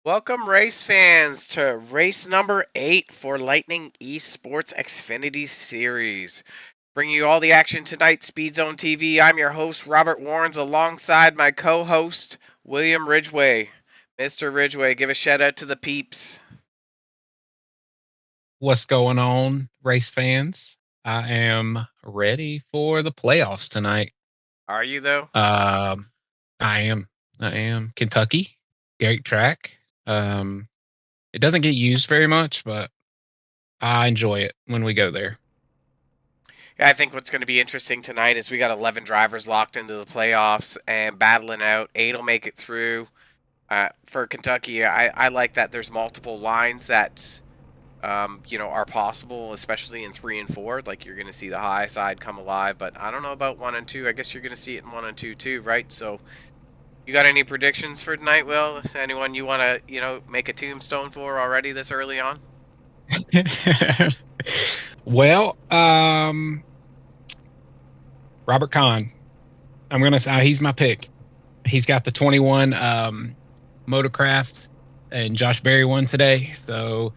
Welcome, race fans, to race number 8 for Lightning Esports Xfinity Series. Bringing you all the action tonight, SpeedZone TV. I'm your host, Robert Warrens, alongside my co-host, William Ridgway. Mr. Ridgway, give a shout out to the peeps. What's going on, race fans? I am ready for the playoffs tonight. Are you, though? I am. Kentucky, great track. It doesn't get used very much, but I enjoy it when we go there. Yeah, I think what's going to be interesting tonight is we got 11 drivers locked into the playoffs and battling out. 8 will make it through. For Kentucky, I like that there's multiple lines that are possible, especially in 3 and 4. Like, you're going to see the high side come alive, but I don't know about 1 and 2. I guess you're going to see it in 1 and 2 too, right? So, you got any predictions for tonight, Will? Is anyone you want to, make a tombstone for already this early on? Well, Robert Kahn. I'm gonna say he's my pick. He's got the 21 Motorcraft, and Josh Berry won today, so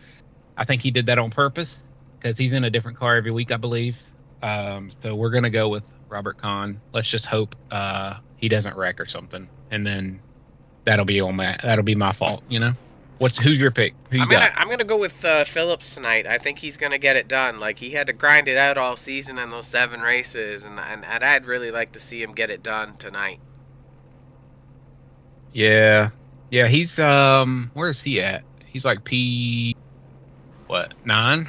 I think he did that on purpose because he's in a different car every week, I believe. So we're gonna go with Robert Kahn. Let's just hope he doesn't wreck or something, and then that'll be my fault. Who's your pick? Who you got? I'm gonna go with Phillips tonight. I think he's gonna get it done. Like, he had to grind it out all season in those 7 races, and I'd really like to see him get it done tonight. Yeah, he's where is he at? He's like P9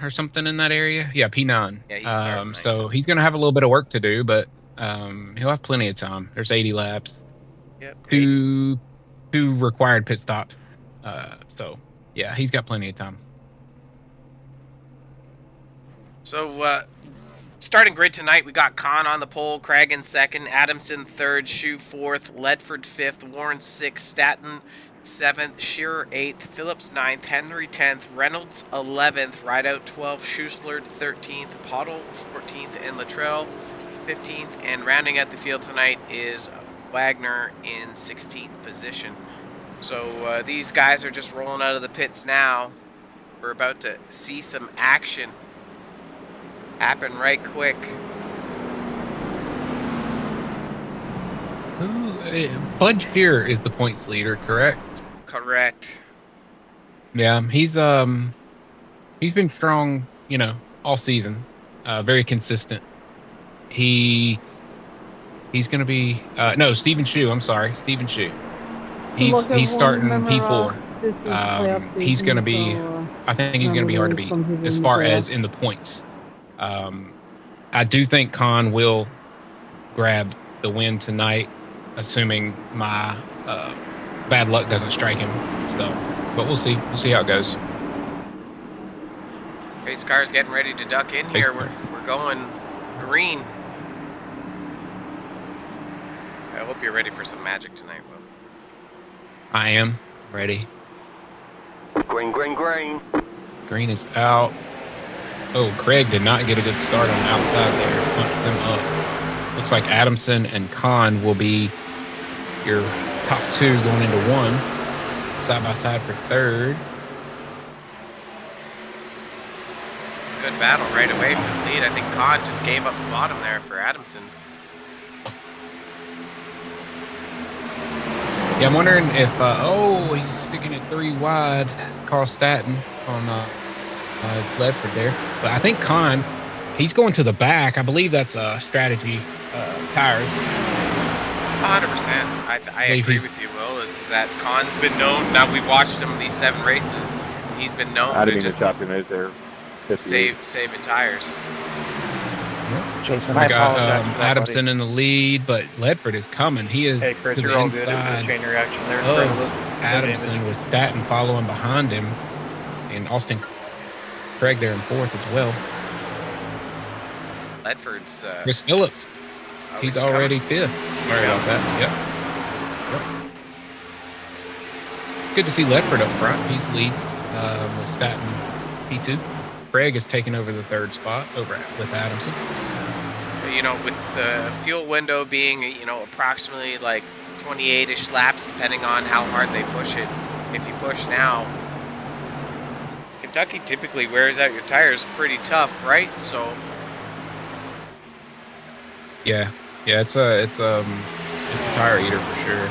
or something in that area. Yeah, P9. Yeah, he's starting so he's gonna have a little bit of work to do, but he'll have plenty of time. There's 80 laps. Yep. Two required pit stops. So yeah, he's got plenty of time. So starting grid tonight, we got Kahn on the pole, Craig in second, Adamson third, Shue fourth, Ledford fifth, Warren sixth, Staton 7th, Shearer 8th, Phillips 9th, Henry 10th, Reynolds 11th, Rideout 12th, Schussler 13th, Pottle 14th, and Luttrell 15th. And rounding out the field tonight is Wagner in 16th position. So these guys are just rolling out of the pits now. We're about to see some action happen right quick. Bud Shearer is the points leader, correct? Correct. Yeah, he's been strong, all season. Very consistent. He's gonna be Stephen Shue. I'm sorry, Stephen Shue. He's starting P4. He's gonna be. I think he's gonna be hard to beat as far as in the points. I do think Kahn will grab the win tonight, assuming my bad luck doesn't strike him. So, but we'll see. We'll see how it goes. Pace car's getting ready to duck in here. We're going green. I hope you're ready for some magic tonight, Will. I am ready. Green. Green is out. Oh, Craig did not get a good start on the outside there. Punched them up. Looks like Adamson and Kahn will be your top 2 going into 1. Side by side for 3rd. Good battle right away for the lead. I think Kahn just gave up the bottom there for Adamson. Yeah, I'm wondering if he's sticking it 3 wide. Carl Staton on Ledford there, but I think Kahn, he's going to the back. I believe that's a strategy tires. 100%. I agree with you, Will. Is that Kahn's been known? Now we've watched him these 7 races. He's been known I didn't to even just chop him out there. saving tires. Jason, I got Adamson in the lead, but Ledford is coming. He is. Hey, Chris, you're all good. It was a chain reaction there. Adamson with Staton following behind him, and Austin Craig there in 4th as well. Ledford's Chris Phillips. He's already 5th. Sorry about that. Yep. Good to see Ledford up front. He's lead with Staton P2. Craig is taking over the 3rd spot over with Adamson. With the fuel window being, approximately like 28-ish laps, depending on how hard they push it, if you push now, Kentucky typically wears out your tires pretty tough, right? So yeah, it's a tire eater for sure.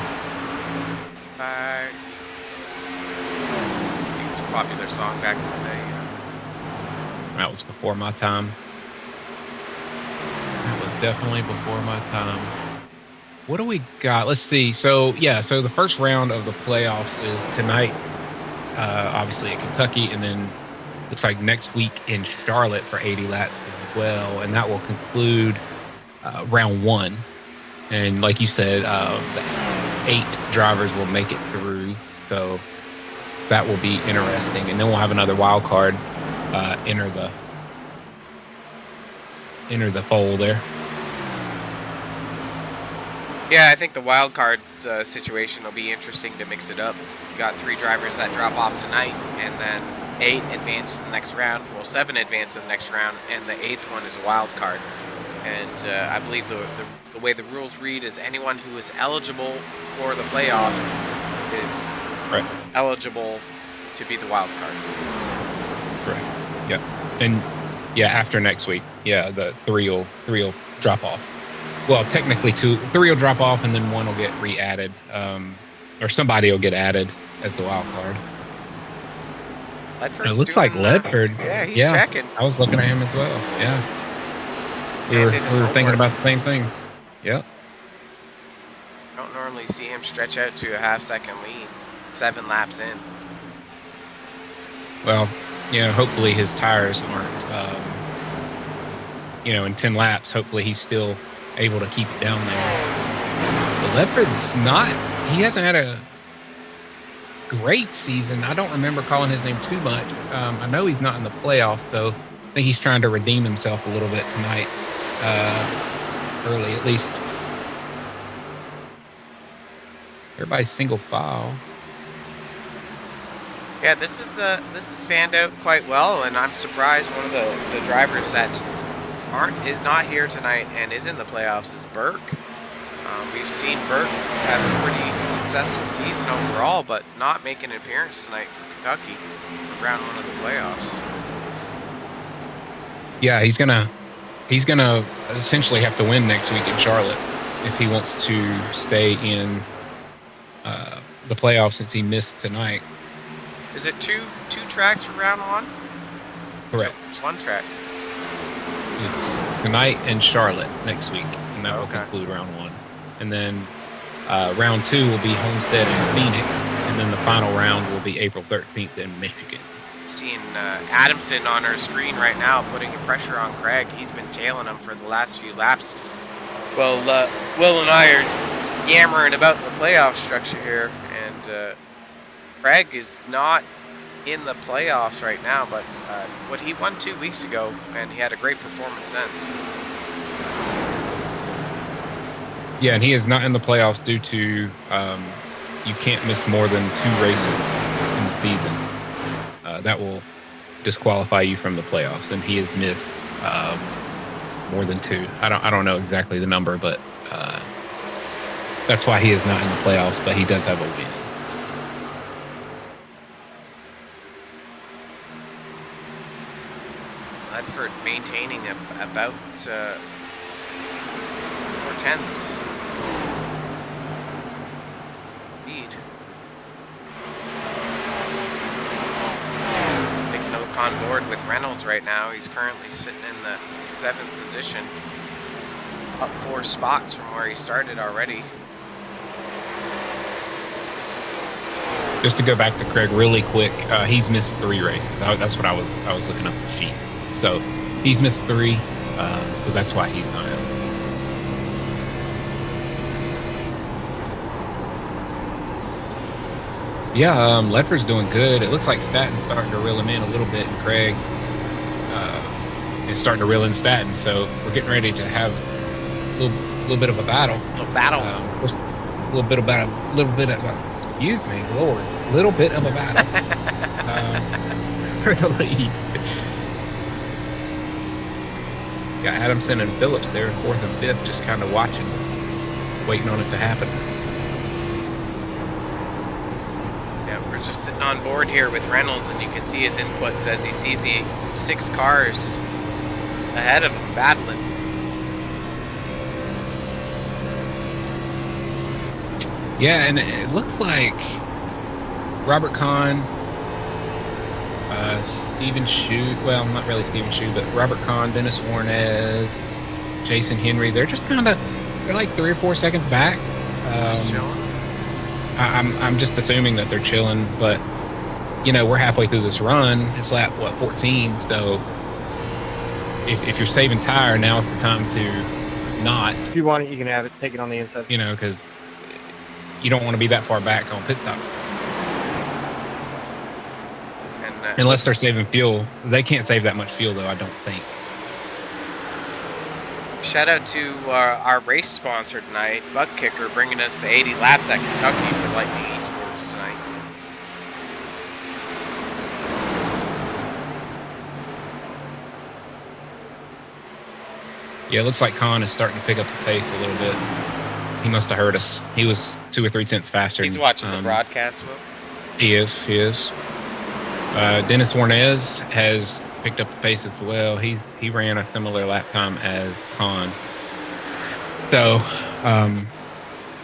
It's a popular song back in the day, you know. That was before my time. That was definitely before my time. What do we got? Let's see. So the first round of the playoffs is tonight, obviously at Kentucky, and then looks like next week in Charlotte for 80 laps as well, and that will conclude round 1. And like you said, the 8 drivers will make it through, so that will be interesting. And then we'll have another wild card enter the fold there. Yeah, I think the wild cards situation will be interesting to mix it up. You got 3 drivers that drop off tonight, and then 8 advance to the next round. Well, 7 advance to the next round, and the 8th one is a wild card. And I believe the way the rules read is anyone who is eligible for the playoffs is eligible to be the wild card. Right. Yep. And yeah, after next week, the 3 will drop off. Well, technically 3 will drop off, and then 1 will get re-added, or somebody will get added as the wild card. Ledford's it looks like Ledford. Yeah, he's checking. I was looking at him as well. Yeah. We were thinking about the same thing. Yep. Don't normally see him stretch out to a half-second lead 7 laps in. Well, hopefully his tires aren't, in 10 laps, hopefully he's still able to keep it down there. But Ledford's he hasn't had a great season. I don't remember calling his name too much. I know he's not in the playoffs, though. I think he's trying to redeem himself a little bit tonight, early at least. Everybody's single file. Yeah, this is fanned out quite well, and I'm surprised one of the drivers that is not here tonight and is in the playoffs is Burke. We've seen Burke have a pretty successful season overall, but not making an appearance tonight for Kentucky for round 1 of the playoffs. Yeah, he's gonna essentially have to win next week in Charlotte if he wants to stay in the playoffs, since he missed tonight. Is it two tracks for round 1? Correct. 1 track. It's tonight in Charlotte next week, and that will conclude round 1. And then round 2 will be Homestead and Phoenix, and then the final round will be April 13th in Michigan. Seeing Adamson on our screen right now putting pressure on Craig. He's been tailing him for the last few laps. Well, Will and I are yammering about the playoff structure here, and Craig is not in the playoffs right now, but he won 2 weeks ago, and he had a great performance then. Yeah, and he is not in the playoffs due to you can't miss more than 2 races in the season. That will disqualify you from the playoffs, and he has missed more than 2. I don't know exactly the number, but that's why he is not in the playoffs, but he does have a win. Ledford maintaining about 4/10 lead. Taking a look on board with Reynolds right now. He's currently sitting in the 7th position, up 4 spots from where he started already. Just to go back to Craig really quick, he's missed 3 races. That's what I was looking up the sheet. So he's missed 3, so that's why he's not in. Yeah, Ledford's doing good. It looks like Statton's starting to reel him in a little bit, and Craig is starting to reel in Statton. So we're getting ready to have a little bit of a battle. Excuse me, Lord. Little bit of a battle. For the lead. Got Adamson and Phillips there, 4th and 5th, just kind of watching, waiting on it to happen. Yeah, We're just sitting on board here with Reynolds, and you can see his inputs as he sees the 6 cars ahead of him battling. Yeah, and it looks like Robert Kahn, Stephen Shue, well, not really Stephen Shue, but Robert Kahn, Dennis Warnes, Jason Henry, they're just kind of, they're like 3 or 4 seconds back. I'm just assuming that they're chilling, but, you know, we're halfway through this run. It's lap, what, 14, so if you're saving tire, now it's the time to not. If you want it, you can have it. Take it on the inside. You know, because you don't want to be that far back on pit stop. And, unless they're saving fuel. They can't save that much fuel, though, I don't think. Shout out to our race sponsor tonight, Buck Kicker, bringing us the 80 laps at Kentucky for Lightning Esports tonight. Yeah, it looks like Khan is starting to pick up the pace a little bit. He must have heard us. He was 2 or 3 tenths faster. He's watching the broadcast, Will. He is. Dennis Warnes has picked up the pace as well. He ran a similar lap time as Khan. So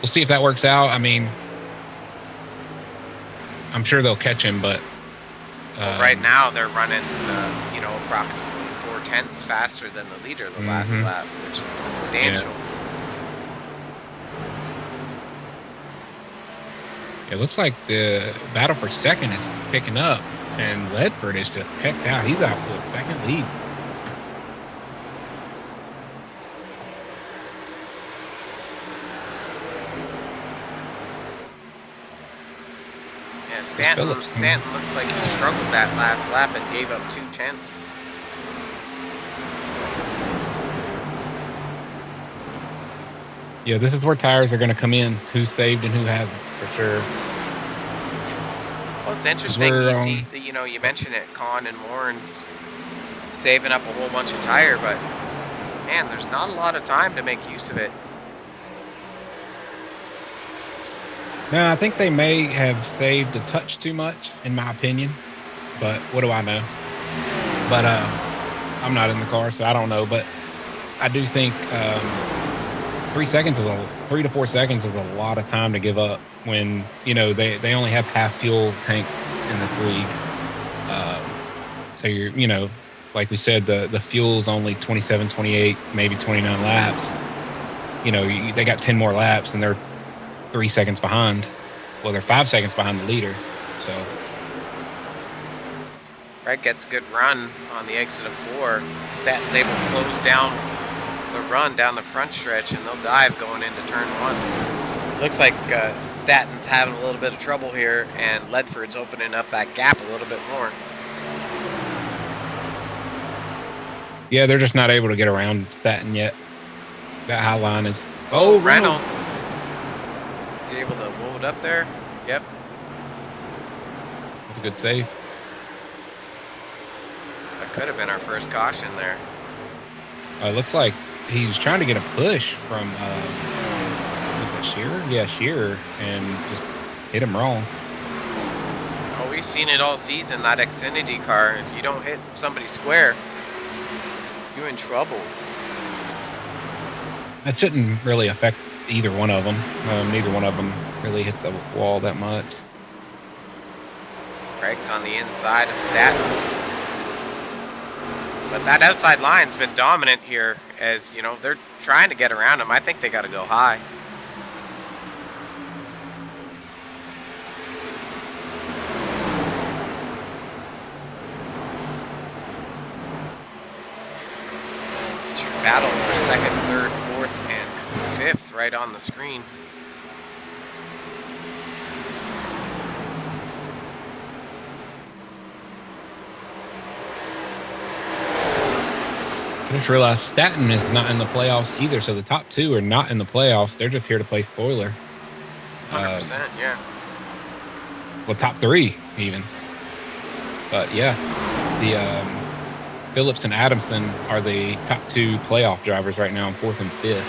we'll see if that works out. I mean, I'm sure they'll catch him, but well, right now they're running, approximately 4 tenths faster than the leader the last lap, which is substantial. It looks like the battle for second is picking up, and Ledford is just hecked out. He's out for a second lead. Yeah, Stanton looks like he struggled that last lap and gave up 2 tenths. Yeah, this is where tires are going to come in. Who saved and who hasn't, for sure. Well, it's interesting. You see, you mentioned it, Con and Warren's saving up a whole bunch of tire, but man, there's not a lot of time to make use of it. No, I think they may have saved a touch too much, in my opinion. But what do I know? But I'm not in the car, so I don't know. But I do think 3 to 4 seconds is a lot of time to give up when they only have half fuel tank in this league. So you're like we said, the fuel's only 27, 28, maybe 29 laps. They got 10 more laps and they're 3 seconds behind. Well, they're 5 seconds behind the leader. So Greg gets a good run on the exit of 4. Statton's able to close down the run down the front stretch, and they'll dive going into turn 1. Looks like Statton's having a little bit of trouble here, and Ledford's opening up that gap a little bit more. yeah, they're just not able to get around Statton yet. That high line is. Oh, Reynolds. Is he able to move it up there? Yep. That's a good save. That could have been our first caution there. It looks like he's trying to get a push from was it Shearer? Yeah, Shearer, and just hit him wrong. Oh, we've seen it all season, that Xfinity car. If you don't hit somebody square, you're in trouble. That shouldn't really affect either one of them. Neither one of them really hit the wall that much. Craig's on the inside of Statton. But that outside line's been dominant here as, they're trying to get around him. I think they got to go high. It's your battle for second, third, fourth, and fifth right on the screen. I just realized Statton is not in the playoffs either, so the top 2 are not in the playoffs. They're just here to play spoiler. 100%, yeah. Well, top 3 even. But yeah, the Phillips and Adamson are the top 2 playoff drivers right now in 4th and 5th.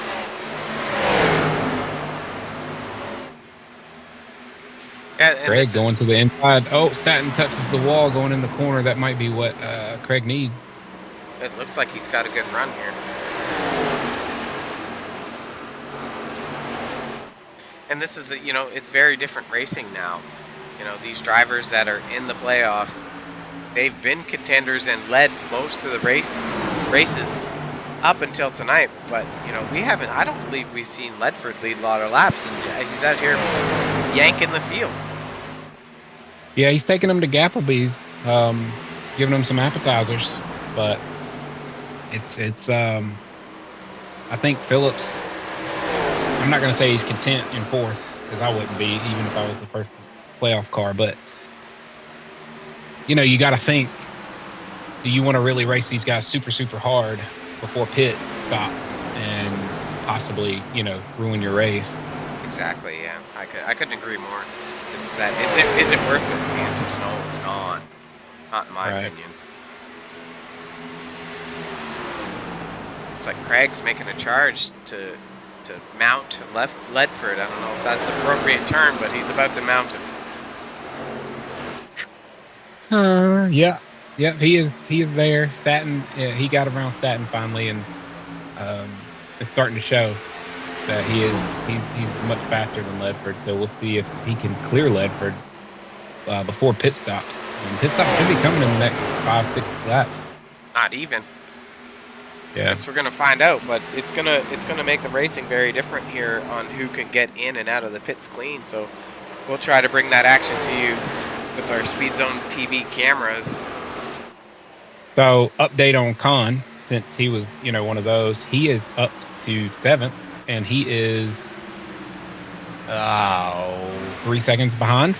Yeah, Craig going to the inside. Oh, Staten touches the wall going in the corner. That might be what Craig needs. It looks like he's got a good run here. And this is, you know, it's very different racing now. You know, these drivers that are in the playoffs, they've been contenders and led most of the races up until tonight. But, you know, we haven't, I don't believe we've seen Ledford lead a lot of laps. And he's out here yanking the field. Yeah, he's taking them to Gapplebee's, giving them some appetizers. But it's I think Phillips, I'm not going to say he's content in fourth, because I wouldn't be, even if I was the first playoff car. But, you know, you got to think, do you want to really race these guys super, super hard before pit stop and possibly, you know, ruin your race? Exactly, yeah. I couldn't agree more. Is it worth it? The answer is no, it's not. Not in my opinion. Looks like Craig's making a charge to mount Ledford. I don't know if that's the appropriate term, but he's about to mount him. Yeah, he is there. Staten, he got around Staten finally, and it's starting to show that he's much faster than Ledford. So we'll see if he can clear Ledford before pit stop. And pit stop should be coming in the next 5-6 laps. Not even. Yeah. Guess we're gonna find out, but it's gonna make the racing very different here on who can get in and out of the pits clean. So we'll try to bring that action to you with our SpeedZone TV cameras. So update on Khan, since he was, you know, one of those, he is up to 7th, and he is 3 seconds behind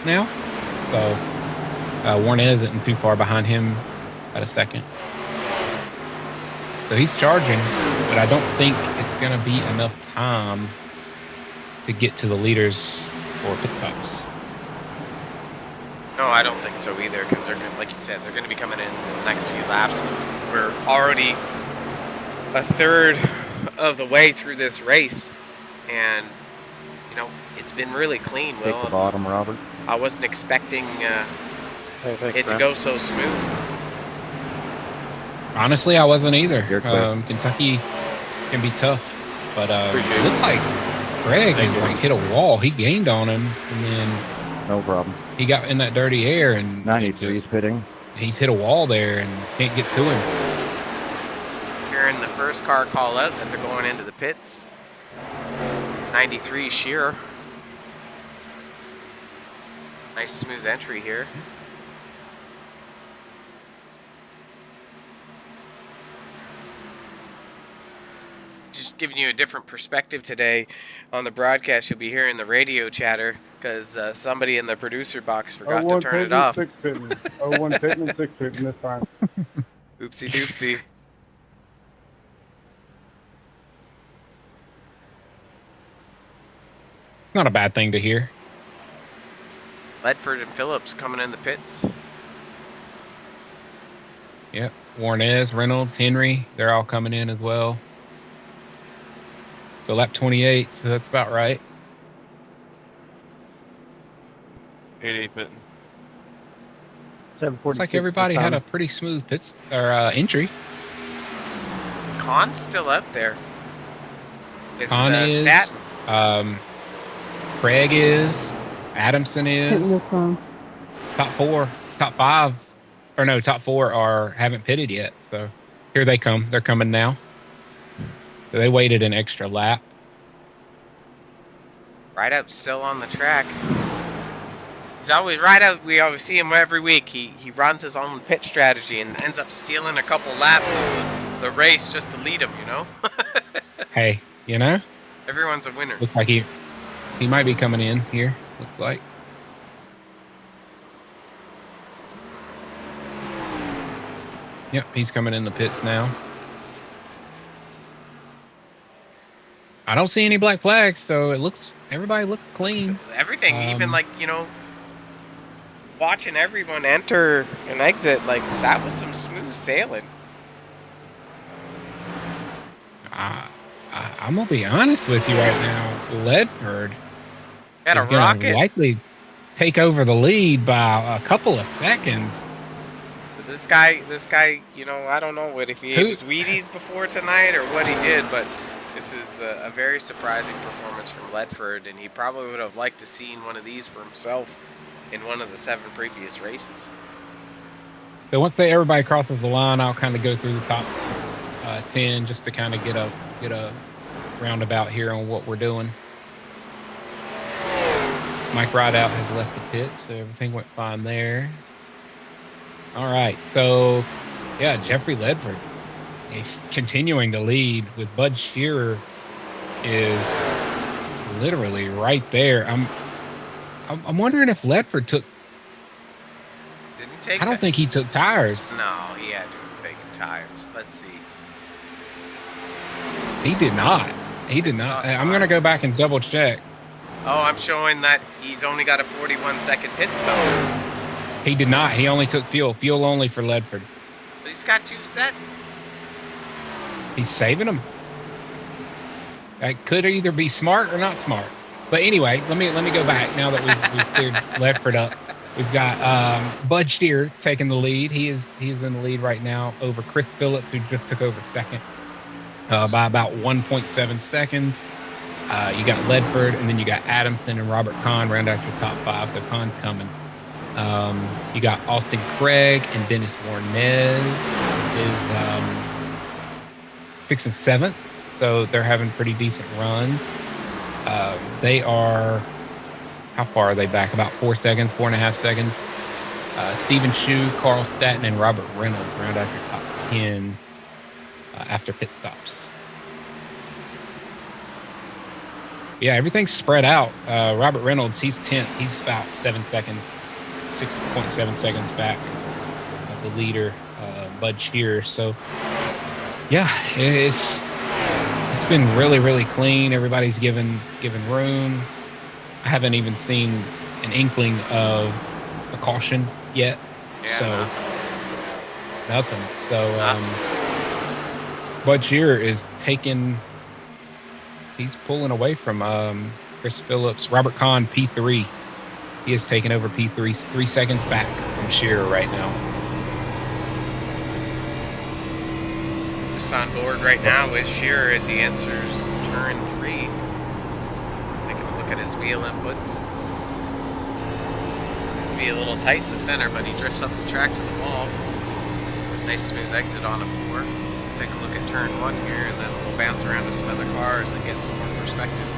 now. So Warren isn't too far behind him at a second. So he's charging, but I don't think it's going to be enough time to get to the leaders for pit stops. No, I don't think so either, because they're gonna, like you said, they're going to be coming in the next few laps. We're already a third of the way through this race, and you know it's been really clean. Take the bottom, Robert. I wasn't expecting it to go so smooth. Honestly, I wasn't either. Kentucky can be tough, but it looks like Greg has like hit a wall. He gained on him, and then no problem. He got in that dirty air, and 93 is pitting. He's hit a wall there and can't get to him. Hearing the first car call out that they're going into the pits. 93 Shearer. Nice smooth entry here. Just giving you a different perspective today on the broadcast. You'll be hearing the radio chatter because somebody in the producer box forgot to turn it off. 01 pitting and 6 pitting this time. Oopsie doopsie. Not a bad thing to hear. Ledford and Phillips coming in the pits. Yep. Warnez, Reynolds, Henry, they're all coming in as well. So lap 28, so that's about right. 88 pitting. Looks like everybody had a pretty smooth pits or entry. Khan's still out there. With Khan is. Staten. Craig is. Adamson is. Top 5, or no, top 4 haven't pitted yet. So here they come. They're coming now. So they waited an extra lap. Rideout's still on the track. He's always Rideout. We always see him every week. He runs his own pit strategy and ends up stealing a couple laps of the race just to lead him. You know. Hey, you know. Everyone's a winner. Looks like he might be coming in here. Looks like. Yep, he's coming in the pits now. I don't see any black flags, so everybody looks clean. Everything, even like, you know, watching everyone enter and exit, like that was some smooth sailing. I'm gonna be honest with you right now. Ledford Got a rocket. take over the lead by a couple of seconds. But this guy, you know, I don't know if he ate his Wheaties before tonight or what he did, but this is a very surprising performance from Ledford, and he probably would have liked to seen one of these for himself in one of the 7 previous races. So once everybody crosses the line, I'll kind of go through the top 10 just to kind of get a roundabout here on what we're doing. Mike Rideout has left the pit, so everything went fine there. All right, so yeah, Jeffrey Ledford is continuing to lead with Bud Shearer is literally right there. I'm wondering if Ledford took. Didn't take. I don't think he took tires. No, he had to have taken tires. Let's see. He did not. He did not. I'm gonna go back and double check. Oh, I'm showing that he's only got a 41-second pit stop. He did not. He only took fuel only for Ledford. But he's got 2 sets. He's saving them. That could either be smart or not smart. But anyway, let me go back now that we've cleared Ledford up. We've got Bud Shearer taking the lead. He's in the lead right now over Chris Phillips, who just took over second by about 1.7 seconds. You got Ledford, and then you got Adamson and Robert Kahn round out your top 5. So Kahn's coming. You got Austin Craig and Dennis Warnez is fixing 7th. So they're having pretty decent runs. They are, how far are they back? About 4 seconds, 4.5 seconds. Stephen Shue, Carl Staton, and Robert Reynolds round out your top 10 after pit stops. Yeah, everything's spread out. Robert Reynolds, he's 10th. He's about 7 seconds, 6.7 seconds back of the leader, Bud Shearer. So, yeah, it's been really, really clean. Everybody's given room. I haven't even seen an inkling of a caution yet. Yeah, so nothing. So Bud Shearer is he's pulling away from Chris Phillips. Robert Kahn, P3. He has taken over P3, 3 seconds back from Shearer right now. Just on board right now with Shearer as he enters turn 3. Taking a look at his wheel inputs. Needs to be a little tight in the center, but he drifts up the track to the wall. Nice smooth exit on a 4. Take a look at turn 1 here, and then we'll bounce around to some other cars and get some more perspective.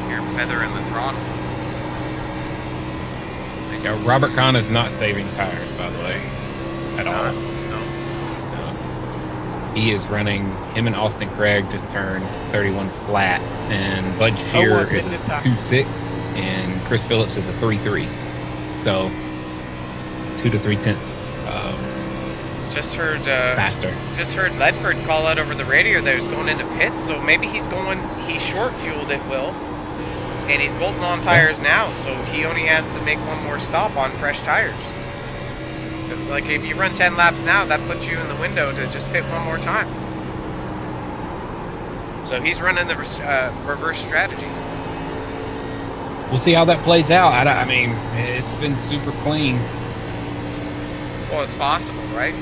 Here, feather in the throttle. Nice. Yeah, Robert Kahn is not saving tires, by the way, at all. No. He is running, him and Austin Craig just turned 31 flat, and Bud Shearer is a 2.6, and Chris Phillips is a 3.3. So 2 to 3 tenths just heard faster. Just heard Ledford call out over the radio that he's going into pits, so maybe he short fueled it, Will, and he's bolting on tires now, so he only has to make one more stop on fresh tires. Like if you run 10 laps now, that puts you in the window to just pit one more time. So he's running the reverse strategy. We'll see how that plays out. I mean, it's been super clean. Well, it's possible, right?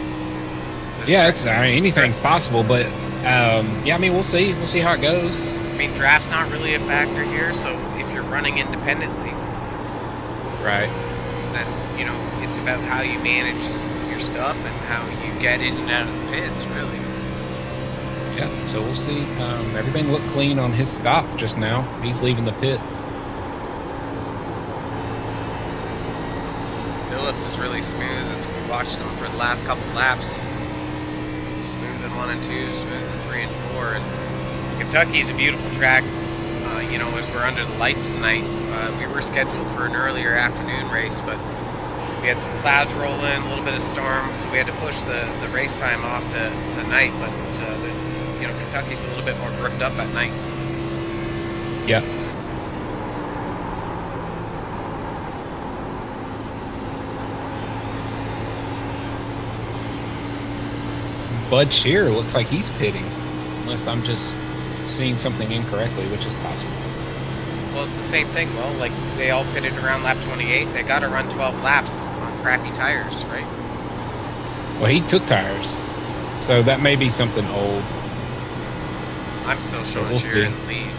Yeah, anything's possible, but yeah, I mean, we'll see. We'll see how it goes. I mean, draft's not really a factor here, so if you're running independently, right, then, you know, it's about how you manage your stuff and how you get in and out of the pits, really. Yeah, so we'll see. Everything looked clean on his stop just now. He's leaving the pits. Phillips is really smooth. We watched him for the last couple laps. Smooth in 1 and 2, smooth in 3 and 4. And Kentucky's a beautiful track. You know, as we're under the lights tonight, we were scheduled for an earlier afternoon race, but we had some clouds roll in, a little bit of storm, so we had to push the race time off to night. But you know, Kentucky's a little bit more gripped up at night. Yeah. Bud Shearer looks like he's pitting, unless I'm just seeing something incorrectly, which is possible. Well, it's the same thing. Well, like they all pitted around lap 28. They got to run 12 laps on crappy tires, right? Well, he took tires, so that may be something old. I'm still showing we'll Shearer in see. the lead.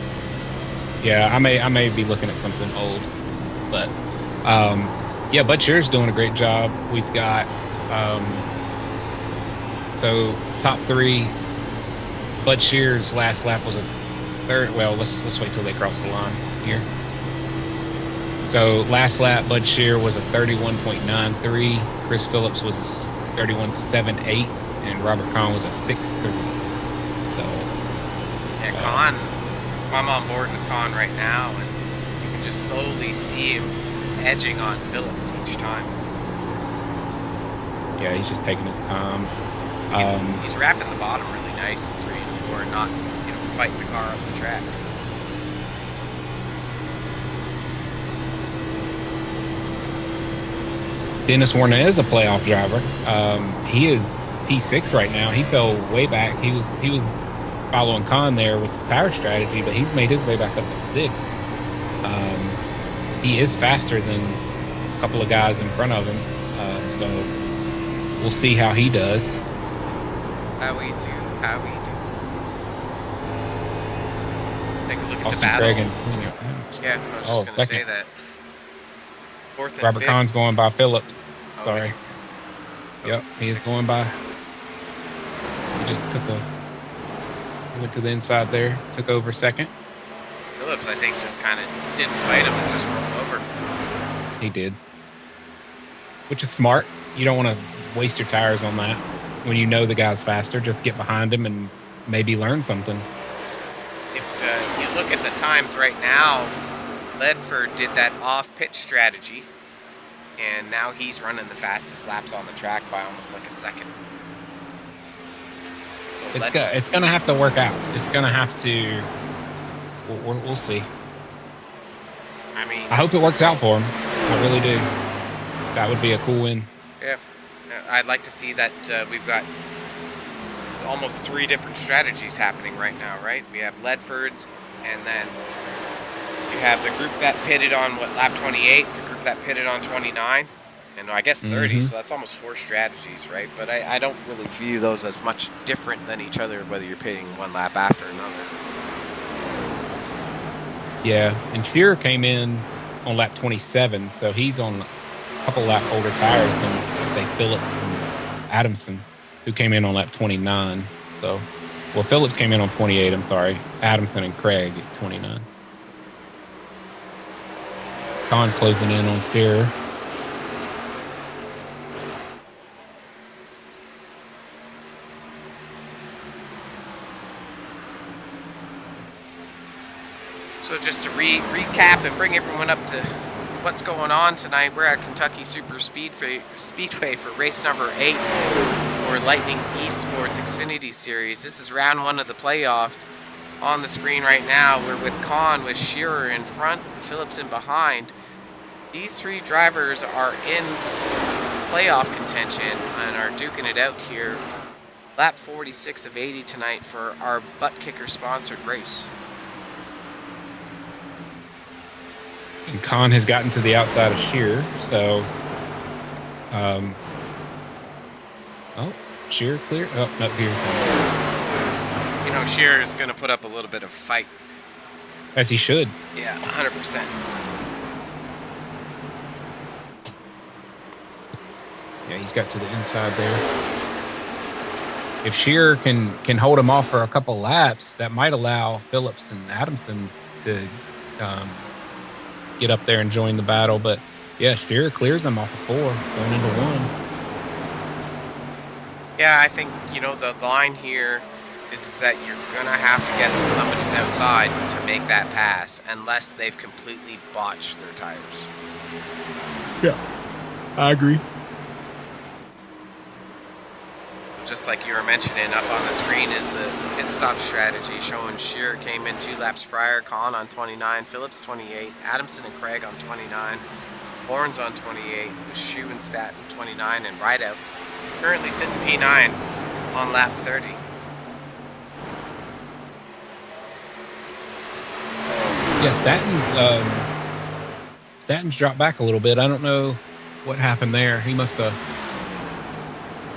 Yeah, I may be looking at something old, but yeah, Bud Shearer's doing a great job. We've got so top 3. Bud Shearer's last lap was a third. Well, let's wait till they cross the line here. So last lap, Bud Shearer was a 31.93. Chris Phillips was a 31.78, and Robert Kahn was a 6.3. So Yeah, Kahn. I'm on board with Kahn right now, and you can just slowly see him edging on Phillips each time. yeah, he's just taking his time. He's wrapping the bottom really nice in 3 and 4, and not fight the car up the track. Dennis Warner is a playoff driver. He is P6 right now. He fell way back. He was following Kahn there with the power strategy, but he's made his way back up to 6. He is faster than a couple of guys in front of him, so we'll see how he does. How we do. Take a look at Austin the battle. Craig and Yeah, I was just going to say that. 4th and Robert 5th. Kahn's going by Phillips. Oh, Sorry. is he? Yep, he is going by. He just went to the inside there, took over second. Phillips, I think, just kind of didn't fight him and just rolled over. He did. Which is smart. You don't want to waste your tires on that. When you know the guy's faster, just get behind him and maybe learn something. If you look at the times right now, Ledford did that off-pitch strategy, and now he's running the fastest laps on the track by almost like a second. So It's going to have to work out. It's going to have to... We'll see. I mean... I hope it works out for him. I really do. That would be a cool win. Yeah. I'd like to see that we've got almost 3 different strategies happening right now, right? We have Ledford's, and then you have the group that pitted on, lap 28, the group that pitted on 29, and I guess 30, so that's almost 4 strategies, right? But I don't really view those as much different than each other, whether you're pitting one lap after another. Yeah, and Shearer came in on lap 27, so he's on a couple lap older tires than, say, Phillips and Adamson, who came in on lap 29. So, well, Phillips came in on 28, I'm sorry. Adamson and Craig at 29. Kahn closing in on Shearer. So just to recap and bring everyone up to what's going on tonight, we're at Kentucky Super Speedway for race number 8 for Lightning Esports Xfinity Series. This is round 1 of the playoffs. On the screen right now, we're with Kahn, with Shearer in front, Phillips in behind. These 3 drivers are in playoff contention and are duking it out here. Lap 46 of 80 tonight for our Butt Kicker sponsored race. And Kahn has gotten to the outside of Shearer, so oh, Shearer clear. Oh, no, here he comes. You know, Shearer is going to put up a little bit of a fight. As he should. Yeah, 100%. Yeah, he's got to the inside there. If Shearer can hold him off for a couple laps, that might allow Phillips and Adamson to get up there and join the battle. But yeah, Shearer clears them off of 4, going into 1. Yeah, I think, the line here is that you're going to have to get somebody's outside to make that pass, unless they've completely botched their tires. Yeah, I agree. Just like you were mentioning, up on the screen is the pit stop strategy showing Shearer came in 2 laps prior, Kahn on 29, Phillips 28, Adamson and Craig on 29, Horns on 28, with Shue and Staton 29, and Rideout currently sitting P9 on lap 30. Yeah, Statton's dropped back a little bit. I don't know what happened there. He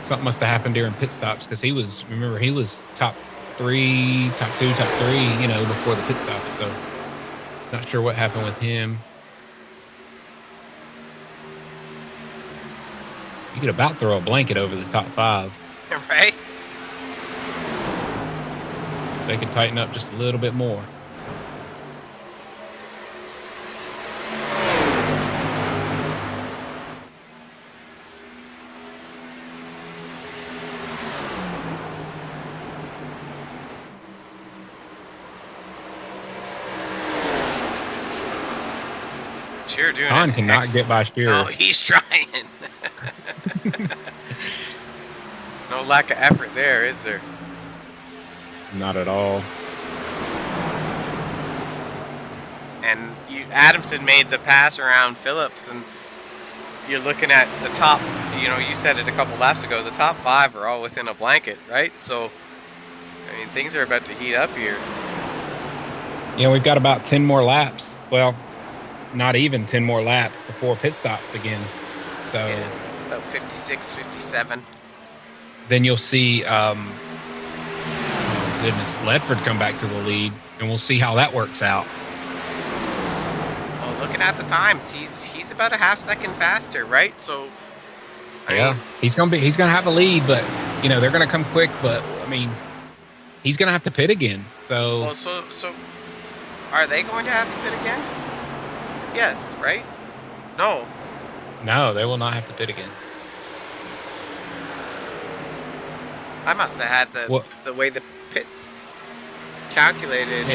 something must have happened during pit stops because he was top 3, top 2, top 3, before the pit stop. So not sure what happened with him. You could about throw a blanket over the top 5. Right? They could tighten up just a little bit more. Shearer doing Khan it. cannot get by Shearer. No, he's trying. No lack of effort there, is there? Not at all. And Adamson made the pass around Phillips, and you're looking at the top, you said it a couple laps ago, the top 5 are all within a blanket, right? So, I mean, things are about to heat up here. Yeah, we've got about 10 more laps. Well, not even 10 more laps before pit stops again. So Yeah, about 56, 57. then you'll see, oh goodness, Ledford come back to the lead, and we'll see how that works out. Well, looking at the times, he's about a half second faster, right? So, I mean, he's gonna have a lead, but they're gonna come quick. But I mean, he's gonna have to pit again. So, well, so are they going to have to pit again? Yes, right? No. no, they will not have to pit again. I must have had the way the pits calculated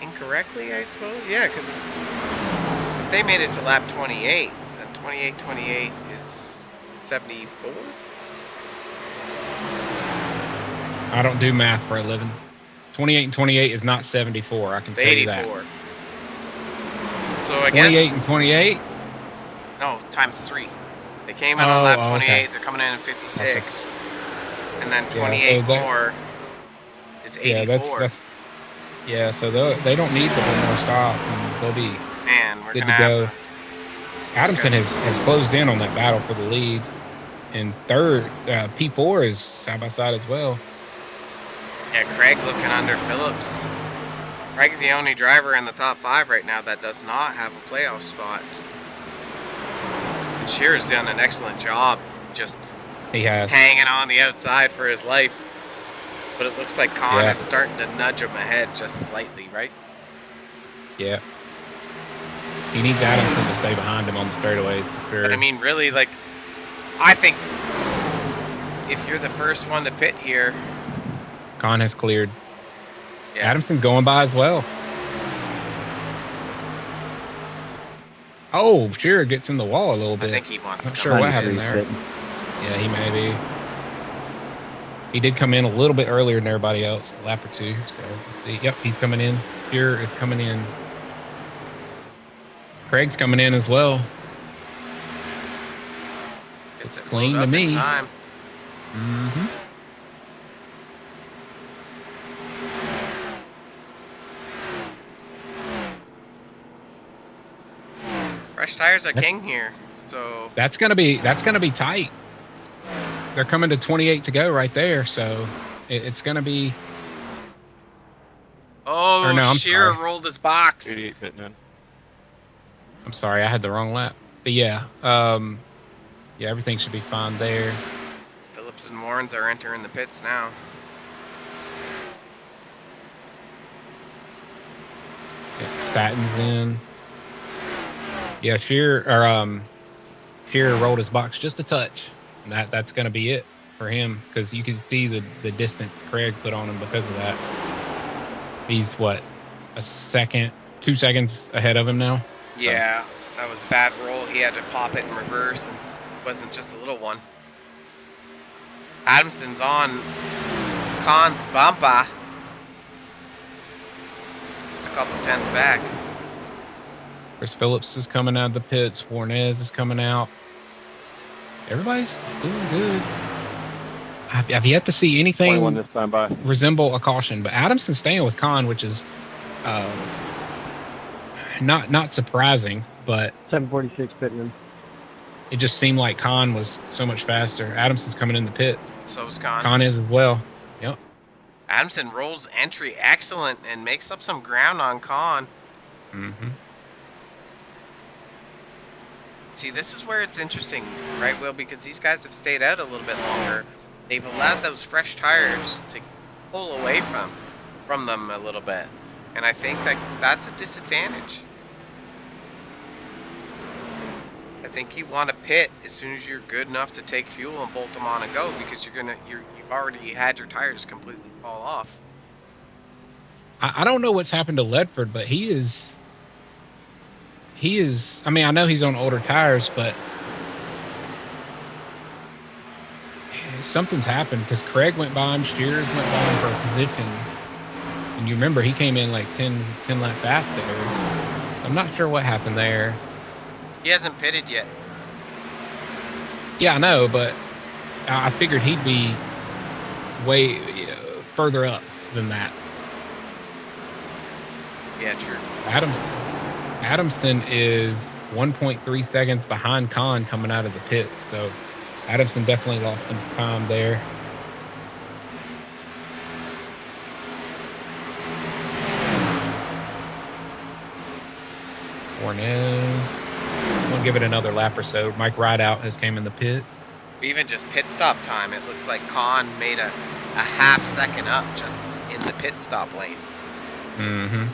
incorrectly, I suppose. Yeah, because if they made it to lap 28, then 28 is 74. I don't do math for a living. 28 and 28 is not 74. I can tell you that. 84. So I guess 28 and 28. no, times 3. They came in on lap 28. Okay. They're coming in at 56, and then so 28 more is 84. Yeah, so they don't need the one more stop, and they'll be Man, we're good gonna to go. have to. Adamson has closed in on that battle for the lead, and third P4 is side by side as well. Yeah, Craig looking under Phillips. Craig's the only driver in the top 5 right now that does not have a playoff spot. And Shearer's done an excellent job just He has. hanging on the outside for his life. But it looks like Khan Yeah. is starting to nudge him ahead just slightly, right? Yeah. He needs Adamson to stay behind him on the straightaway for sure. But I mean, really, like, I think if you're the first one to pit here, Khan has cleared. yeah, Adamson going by as well. Oh, Shearer gets in the wall a little I bit. think he wants to Not come sure out what of happened his. there. Yeah, he may be. He did come in a little bit earlier than everybody else, a lap or 2. So, yep, he's coming in. Shearer is coming in. Craig's coming in as well. It's clean to me. Time. Mm-hmm. Fresh tires are king here, so That's gonna be tight. They're coming to 28 to go right there, so it's gonna be. oh, Or no, I'm Shearer sorry. rolled his box. 88 pitting in. I'm sorry, I had the wrong lap. But yeah, yeah, everything should be fine there. Phillips and Warrens are entering the pits now. Yeah, Statton's in. Yeah, Shearer rolled his box just a touch, and that's gonna be it for him because you can see the distance Craig put on him because of that. He's what, 2 seconds ahead of him now. Yeah, that was a bad roll. He had to pop it in reverse, and it wasn't just a little one. Adamson's on Khan's bumper. Just a couple tenths back. Chris Phillips is coming out of the pits. Warnez is coming out. Everybody's doing good. I've yet to see anything 21 this time by. resemble a caution, but Adamson's staying with Khan, which is Not surprising, but 746 Pittman. it just seemed like Khan was so much faster. Adamson's coming in the pit. So is Con. Khan is as well. Yep. Adamson rolls entry excellent and makes up some ground on Con. Mm-hmm. See, this is where it's interesting, right, Will? Because these guys have stayed out a little bit longer. They've allowed those fresh tires to pull away from them a little bit. And I think that that's a disadvantage. I think you want to pit as soon as you're good enough to take fuel and bolt them on and go, because you've already had your tires completely fall off. I don't know what's happened to Ledford, but he is. I mean, I know he's on older tires, but something's happened because Craig went by him, Shears went by him for a position, and you remember he came in like 10 laps after. I'm not sure what happened there. He hasn't pitted yet. Yeah, I know, but I figured he'd be way further up than that. Yeah, true. Adamson is 1.3 seconds behind Khan coming out of the pit, so Adamson definitely lost some time there. Fornez. I'm gonna give it another lap or so. Mike Rideout has came in the pit. Even just pit stop time, it looks like Con made a half second up just in the pit stop lane. Mm-hmm.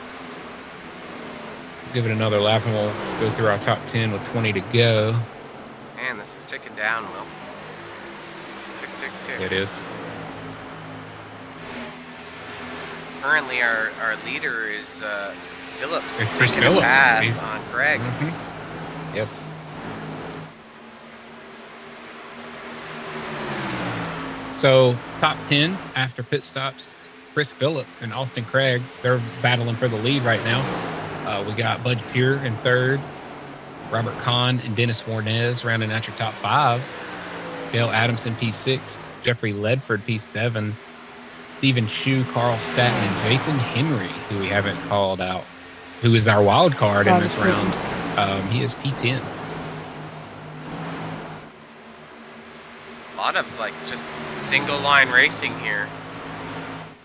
Give it another lap and we'll go through our top 10 with 20 to go. Man, this is ticking down, Will. Tick, tick, tick. It is. Currently, our leader is Phillips. It's Chris making a Phillips. pass He's- on Craig. Mm-hmm. Yep. So, top 10 after pit stops, Chris Phillips and Austin Craig, they're battling for the lead right now. We got Bud Shear in third, Robert Kahn and Dennis Fornez rounding out your top 5, Dale Adamson P6, Jeffrey Ledford P7, Stephen Shue, Carl Staton, and Jason Henry, who we haven't called out, who is our wild card in this round. He is P10. A lot of like just single line racing here.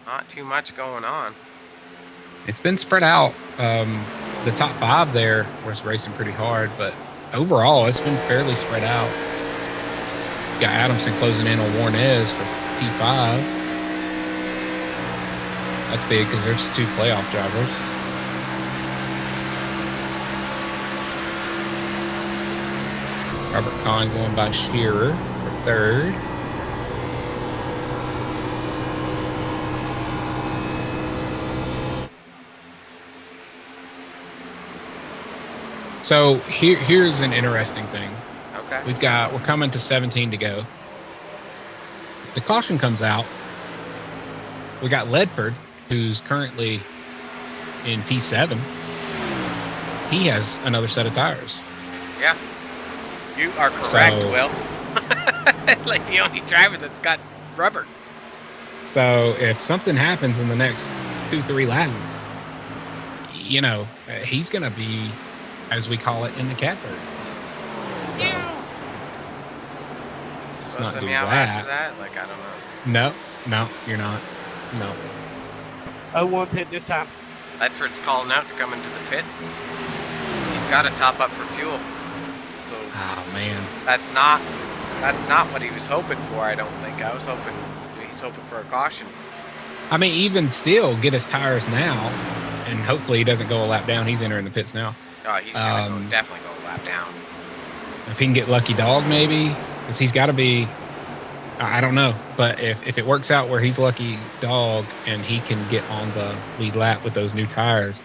Not too much going on. It's been spread out. The top 5 there was racing pretty hard, but overall it's been fairly spread out. You got Adamson closing in on Warnez for P5. That's big because there's 2 playoff drivers. Robert Kahn going by Shearer for third. So here's an interesting thing. Okay. We're coming to 17 to go. If the caution comes out, we got Ledford, who's currently in P7. He has another set of tires. Yeah. You are correct, So- Will. Like the only driver that's got rubber. So if something happens in the next 2-3 laps, he's going to be, as we call it, in the catbird. Supposed to do meow that. after that? Like, I don't know. No, you're not. No. 01 pit this time. Ledford's calling out to come into the pits. He's got to top up for fuel. So Oh, man. that's not what he was hoping for, I don't think. He's hoping for a caution. I mean, even still, get his tires now, and hopefully he doesn't go a lap down. He's entering the pits now. Oh, he's going to definitely go a lap down. If he can get lucky dog, maybe, because he's got to be, I don't know, but if it works out where he's lucky dog and he can get on the lead lap with those new tires,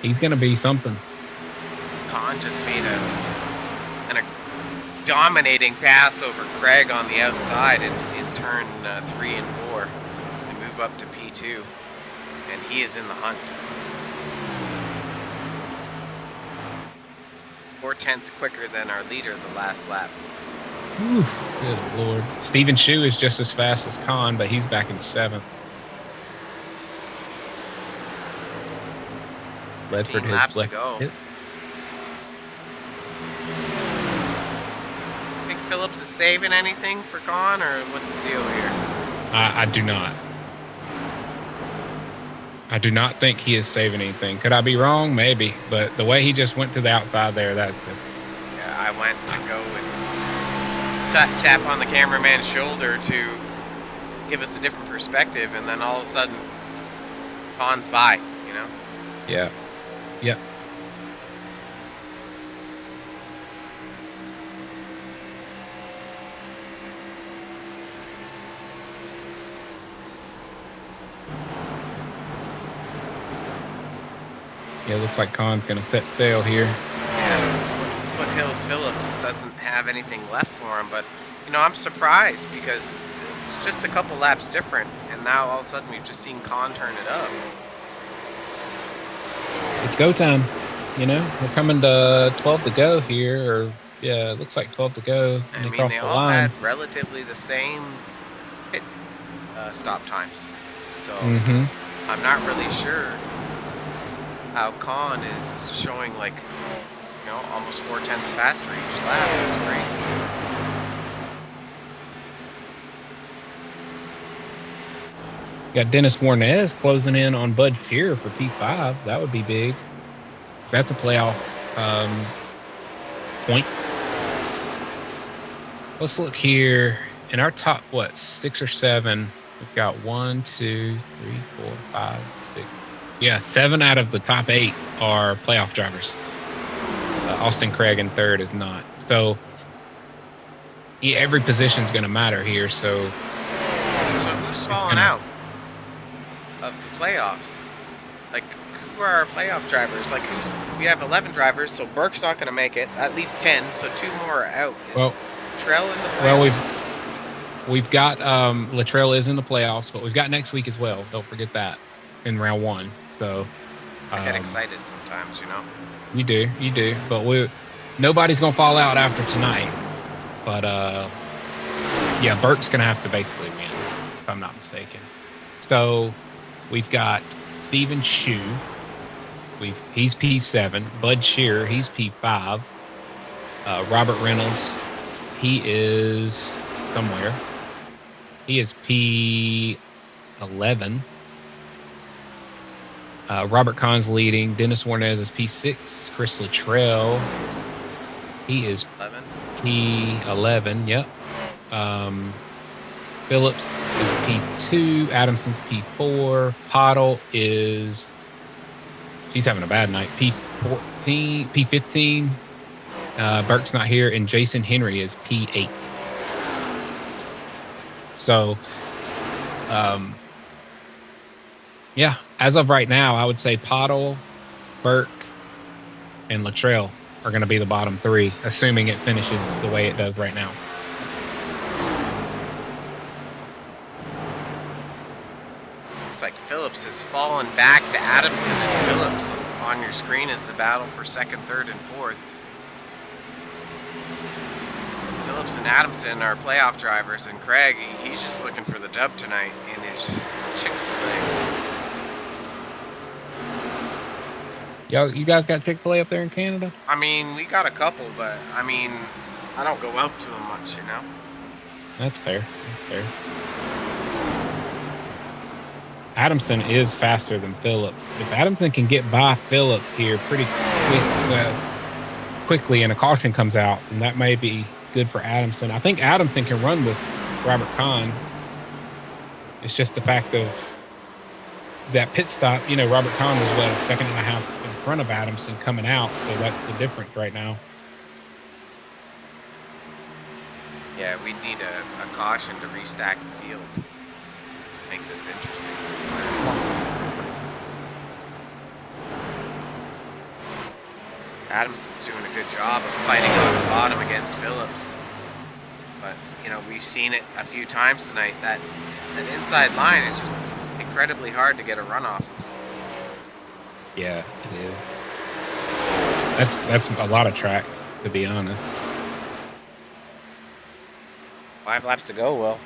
he's going to be something. Khan just made a dominating pass over Craig on the outside in turn 3 and 4 to move up to P2, and he is in the hunt. 4/10 quicker than our leader the last lap. Whew, good Lord. Stephen Shue is just as fast as Khan, but he's back in 7th. Ledford 15 has laps to left go. it. Think Phillips is saving anything for Con, or what's the deal here? I do not. I do not think he is saving anything. Could I be wrong? Maybe. But the way he just went to the outside there, that's it. Yeah, I went to go and tap on the cameraman's shoulder to give us a different perspective, and then all of a sudden, Con's by, you know? Yeah. Yep. Yeah, it looks like Con's going to set sail here. Yeah, Foothills Phillips doesn't have anything left for him, but, you know, I'm surprised because it's just a couple laps different, and now all of a sudden we've just seen Con turn it up. It's go time. You know, we're coming to 12 to go here, or yeah, it looks like 12 to go. I And they mean, cross they the all line. had relatively the same pit stop times, so I'm not really sure how Con is showing, like, you know, almost 4/10 faster each lap. That's crazy. Got Dennis Warnez closing in on Bud Shearer for P5. That would be big. That's a playoff point. Let's look here. In our top, 6 or 7, we've got 1, 2, 3, 4, 5, 6. Yeah, 7 out of the top 8 are playoff drivers. Austin Craig in third is not. So yeah, every position is going to matter here. So who's falling out of the playoffs? Like, who are our playoff drivers? Like, we have 11 drivers, so Burke's not going to make it. That leaves 10, so 2 more are out. Is Latrell in the playoffs? Well, we've got Latrell is in the playoffs, but we've got next week as well. Don't forget that in round 1. So I get excited sometimes, you know. You do, but nobody's gonna fall out after tonight. But yeah, Burke's gonna have to basically win, if I'm not mistaken. So we've got Steven Shue. He's P7. Bud Shearer, he's P5. Robert Reynolds, he is somewhere. He is P11. Robert Kahn's leading. Dennis Warnez is P6. Chris Latrell, he is 11. P11. Yep. Phillips is P2. Adamson's P4. Pottle she's having a bad night. P14. P15. Burke's not here, and Jason Henry is P8. So, yeah, as of right now, I would say Pottle, Burke, and Latrell are going to be the bottom 3, assuming it finishes the way it does right now. Looks like Phillips has fallen back to Adamson and Phillips. On your screen is the battle for 2nd, 3rd, and 4th. Phillips and Adamson are playoff drivers, and Craig, he's just looking for the dub tonight in his Chick-fil-A. Yo, you guys got Chick-fil-A up there in Canada? I mean, we got a couple, but I mean, I don't go out to them much, you know? That's fair. Adamson is faster than Phillips. If Adamson can get by Phillips here pretty quickly and a caution comes out, then that may be good for Adamson. I think Adamson can run with Robert Kahn. It's just the fact of that pit stop. You know, Robert Kahn was, 1.5 seconds in front of Adamson coming out, so that's the difference right now. Yeah, we need a caution to restack the field. Make this interesting. Adamson's doing a good job of fighting on the bottom against Phillips. But, you know, we've seen it a few times tonight. That inside line is just incredibly hard to get a run off of. Yeah, it is. That's a lot of track, to be honest. 5 laps to go, Will.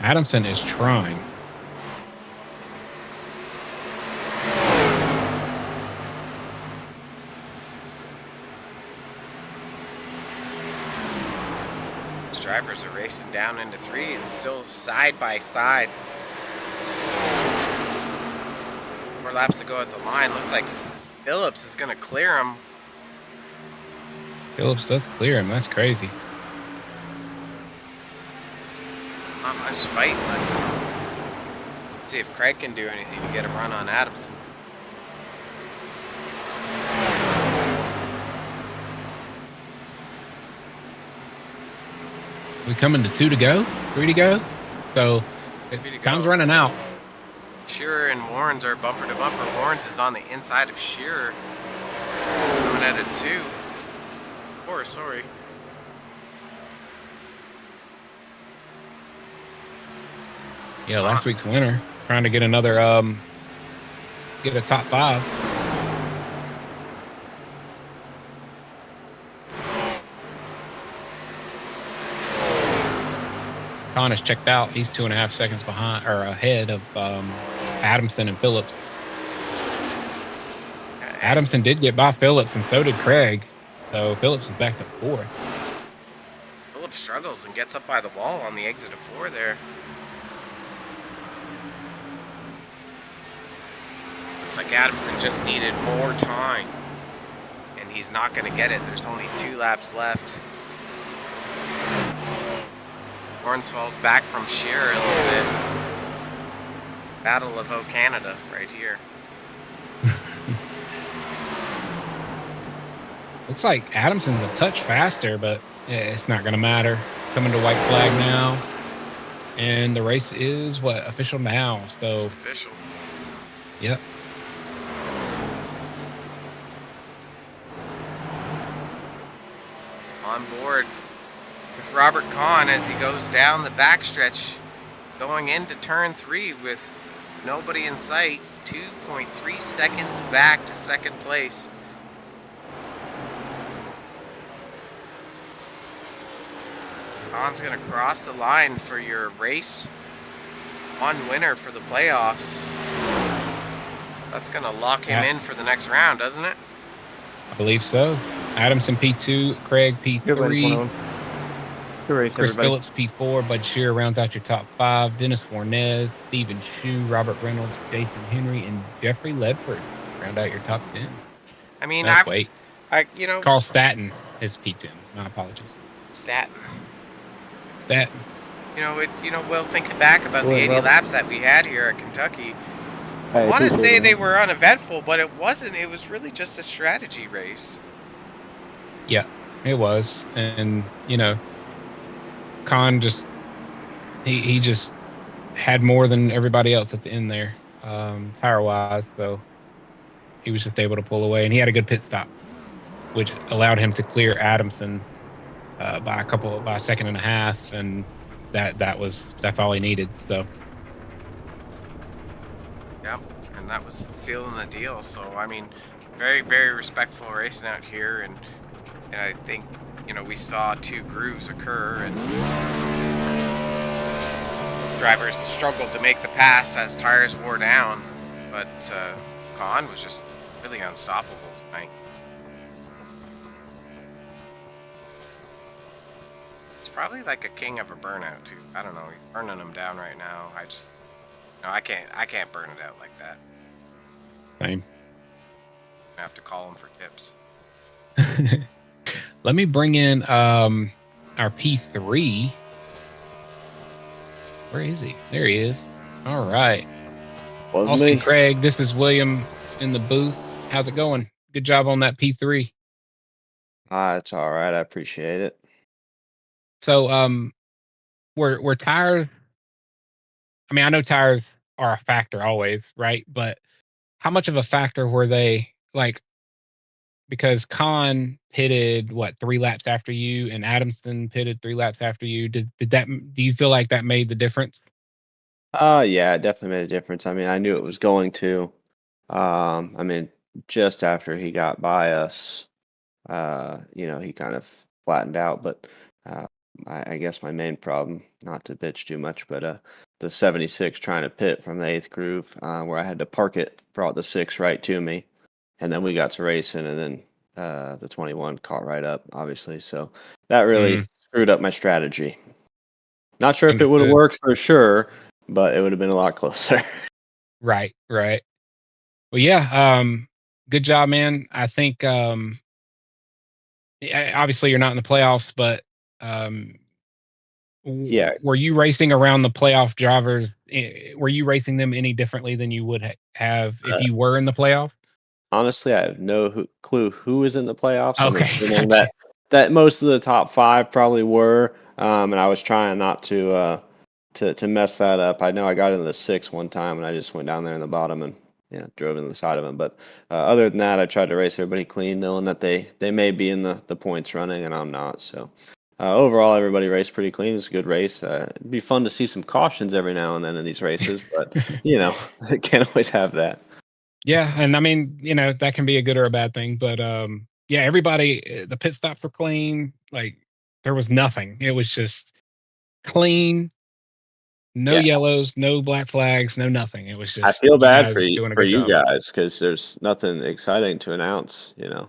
Adamson is trying. These drivers are racing down into 3 and still side by side. 4 laps to go at the line. Looks like Phillips is going to clear him. Phillips does clear him. That's crazy. Not much fight left in him. Let's see if Craig can do anything to get a run on Adamson. We coming to 2 to go, 3 to go. So time's running out. Shearer and Warrens are bumper to bumper. Warrens is on the inside of Shearer. Coming at a 2. 4, sorry. Yeah, last week's winner. Trying to get another, get a top 5. Con is checked out. He's 2.5 seconds behind or ahead of Adamson and Phillips. Adamson did get by Phillips, and so did Craig. So Phillips is back to 4th. Phillips struggles and gets up by the wall on the exit of 4 there. Looks like Adamson just needed more time, and he's not going to get it. There's only 2 laps left. Warrens falls back from Shearer a little bit. Battle of O Canada right here. Looks like Adamson's a touch faster, but it's not going to matter. Coming to white flag now. And the race is, official now. So It's official. Yep. On board with Robert Kahn as he goes down the backstretch, going into turn 3 with nobody in sight. 2.3 seconds back to second place. Kahn's going to cross the line for your race 1 winner for the playoffs. That's going to lock him in for the next round, doesn't it? I believe so. Adamson P2, Craig P3, Good race, Chris everybody. Phillips P4, Bud Shearer rounds out your top 5. Dennis Warnez, Stephen Shue, Robert Reynolds, Jason Henry, and Jeffrey Ledford round out your top 10. I mean, wait. you know, Carl Staton is P10. My apologies. Staton. Staton. We'll think back about the 80 laps that we had here at Kentucky. I want to say they were uneventful, but it wasn't. It was really just a strategy race. Yeah, it was. And, Kahn just, he just had more than everybody else at the end there, tire-wise. So he was just able to pull away. And he had a good pit stop, which allowed him to clear Adamson by a second and a half. And that's all he needed. So. Yep, and that was sealing the deal. So, I mean, very, very respectful racing out here. And I think, we saw 2 grooves occur, and drivers struggled to make the pass as tires wore down. But Kahn was just really unstoppable tonight. He's probably like a king of a burnout, too. I don't know. He's burning them down right now. I can't burn it out like that. Same. I have to call him for tips. Let me bring in our P3. Where is he? There he is. All right. Austin Craig, this is William in the booth. How's it going? Good job on that P3. It's all right. I appreciate it. So, were tires? I mean, I know tires are a factor always, right? But how much of a factor were they? Because Kahn pitted 3 laps after you, and Adamson pitted 3 laps after you. Do you feel like that made the difference? Yeah, it definitely made a difference. I mean, I knew it was going to. Just after he got by us, he kind of flattened out, but I guess my main problem, not to bitch too much, but the 76 trying to pit from the 8th groove, where I had to park it, brought the 6 right to me, and then we got to racing, and then the 21 caught right up, obviously. So that really screwed up my strategy. Not sure if it would have Understood. worked for sure, but it would have been a lot closer. Right, right. Well, yeah, good job, man. I think obviously you're not in the playoffs, but um, Yeah, were you racing around the playoff drivers? Were you racing them any differently than you would have if uh, you were in the playoff? honestly, I have no clue who is in the playoffs. I'm Okay, assuming gotcha. that most of the top 5 probably were, and I was trying not to mess that up. I know I got into the 6 one time, and I just went down there in the bottom and drove into the side of him. But other than that, I tried to race everybody clean, knowing that they may be in the points running, and I'm not. So overall, everybody raced pretty clean. It was a good race. It'd be fun to see some cautions every now and then in these races, but can't always have that. Yeah, and I mean, that can be a good or a bad thing, but yeah, everybody, the pit stops were clean. Like there was nothing. It was just clean, no Yeah. yellows, no black flags, no nothing. It was I just feel you bad guys doing a for good you job. guys because there's nothing exciting to announce. So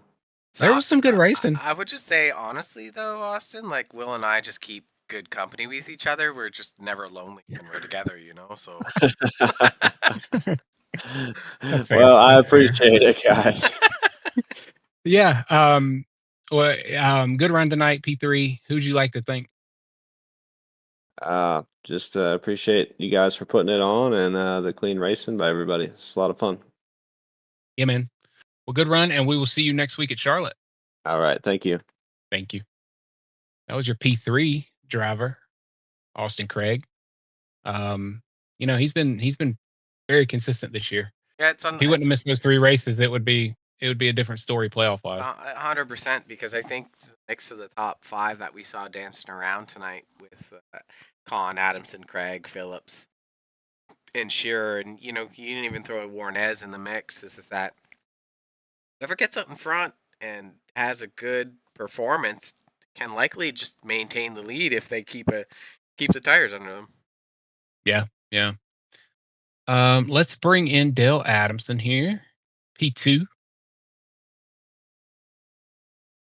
There was some good racing. I would just say honestly though, Austin, like Will and I just keep good company with each other. We're just never lonely when we're together, So That's fair. Well, I That's fair. appreciate it, guys. Yeah. Well, good run tonight, P3. Who'd you like to thank? Just appreciate you guys for putting it on and the clean racing by everybody. It's a lot of fun. Yeah, man. Well, good run, and we will see you next week at Charlotte. All right, thank you. Thank you. That was your P3 driver, Austin Craig. He's been very consistent this year. yeah, If he wouldn't have missed those 3 races, it would be a different story playoff wise. 100% because I think the mix of the top 5 that we saw dancing around tonight with Con, Adamson, Craig, Phillips, and Shearer, and you didn't even throw Warnez in the mix. This is that whoever gets up in front and has a good performance can likely just maintain the lead if they keep the tires under them. Yeah, yeah. Let's bring in Dale Adamson here, P2.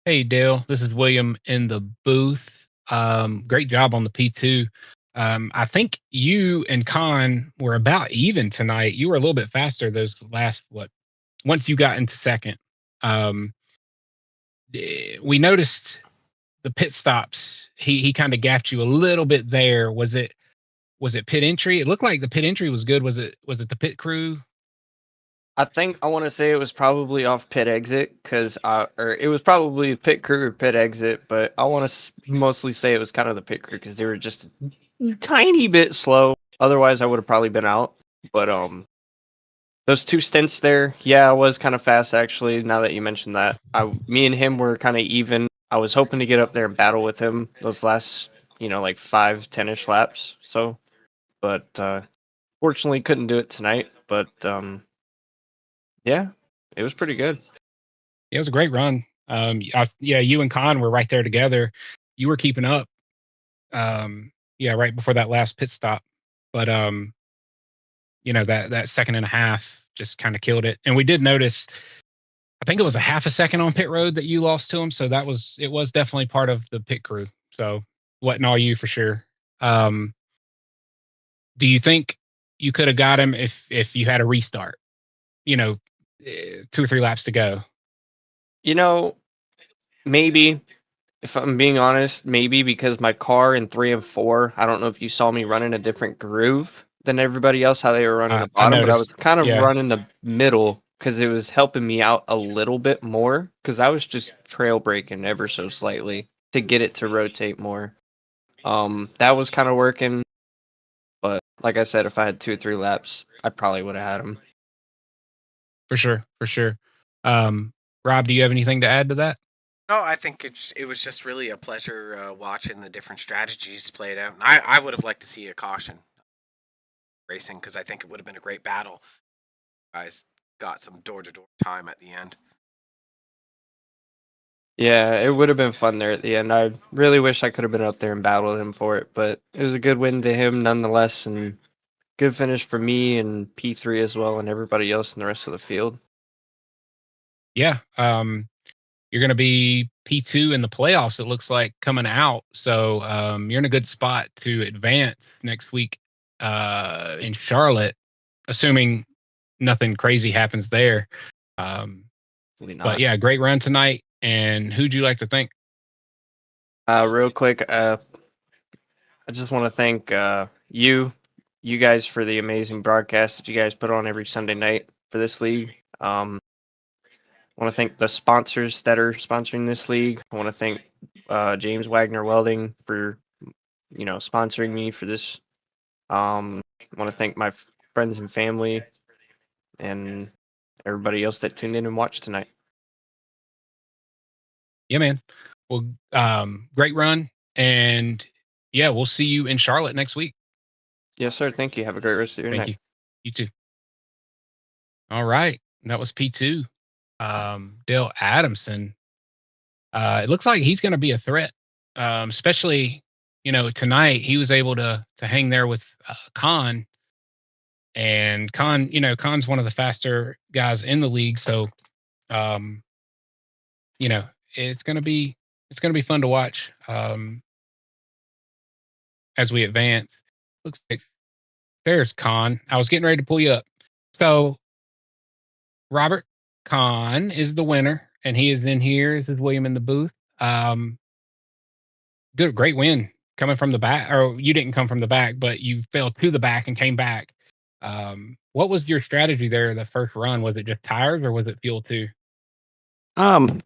Hey, Dale. This is William in the booth. Great job on the P2. I think you and Con were about even tonight. You were a little bit faster those last once you got into second. Um, we noticed the pit stops. He kind of gapped you a little bit there. Was it pit entry? It looked like the pit entry was good. Was it the pit crew? I want to say it was probably off pit exit or it was probably pit crew or pit exit, but I want to mostly say it was kind of the pit crew because they were just a tiny bit slow. Otherwise, I would have probably been out. But those 2 stints there, yeah, I was kind of fast actually. Now that you mentioned that, me and him were kind of even. I was hoping to get up there and battle with him those last, like 5-10ish laps. So, but fortunately couldn't do it tonight. But yeah, it was pretty good. It was a great run. Yeah, you and Con were right there together. You were keeping up. Yeah, right before that last pit stop. But that second and a half just kind of killed it. And we did notice, I think it was a half a second on pit road that you lost to him. So it was definitely part of the pit crew. So wasn't all you for sure. Do you think you could have got him if you had a restart? 2 or 3 laps to go. Maybe, if I'm being honest, maybe because my car in 3 and 4, I don't know if you saw me running a different groove than everybody else, how they were running the I bottom, but I was noticed. kind of Yeah, running the middle because it was helping me out a little bit more because I was just trail braking ever so slightly to get it to rotate more. That was kind of working, but like I said, if I had 2 or 3 laps, I probably would have had him. for sure, for sure. Rob, do you have anything to add to that? No, I think it was just really a pleasure watching the different strategies played out. And I would have liked to see a caution racing because I think it would have been a great battle. Guys got some door-to-door time at the end. Yeah, it would have been fun there at the end. I really wish I could have been up there and battled him for it, but it was a good win to him nonetheless, and good finish for me and P3 as well, and everybody else in the rest of the field. Yeah. You're going to be P2 in the playoffs, it looks like, coming out. So you're in a good spot to advance next week in Charlotte, assuming nothing crazy happens there. Really But not. yeah, great run tonight. And who'd you like to thank? Real quick, I just want to thank you guys for the amazing broadcast that you guys put on every Sunday night for this league. I want to thank the sponsors that are sponsoring this league. I want to thank James Wagner Welding for sponsoring me for this. I want to thank my friends and family and everybody else that tuned in and watched tonight. Yeah, man. Well, great run. And yeah, we'll see you in Charlotte next week. Yes, sir. Thank you. Have a great rest of your Thank night. you. You too. All right. That was P2. Dale Adamson. It looks like he's going to be a threat, especially, tonight he was able to hang there with Khan. And Khan, Khan's one of the faster guys in the league. So, it's going to be fun to watch as we advance. Looks like there's Khan. I was getting ready to pull you up. So Robert Khan is the winner, and he is in here. This is William in the booth. Great win coming from the back. Or you didn't come from the back, but you fell to the back and came back. What was your strategy there? The first run, was it just tires or was it fuel too? A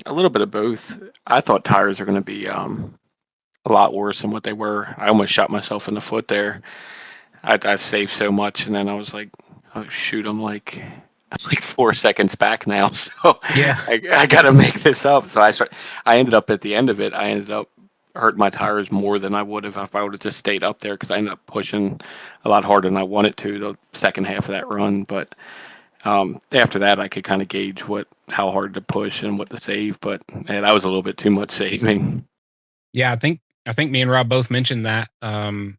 little bit of both. I thought tires are going to be a lot worse than what they were. I almost shot myself in the foot there. I saved so much, and then I was like, "Oh shoot, I'm like 4 seconds back now." So Yeah. I got to make this up. So I ended up at the end of it. I ended up hurting my tires more than I would have if I would have just stayed up there, because I ended up pushing a lot harder than I wanted to the second half of that run. But after that, I could kind of gauge how hard to push and what to save. But man, that was a little bit too much saving. Yeah, I think me and Rob both mentioned that. In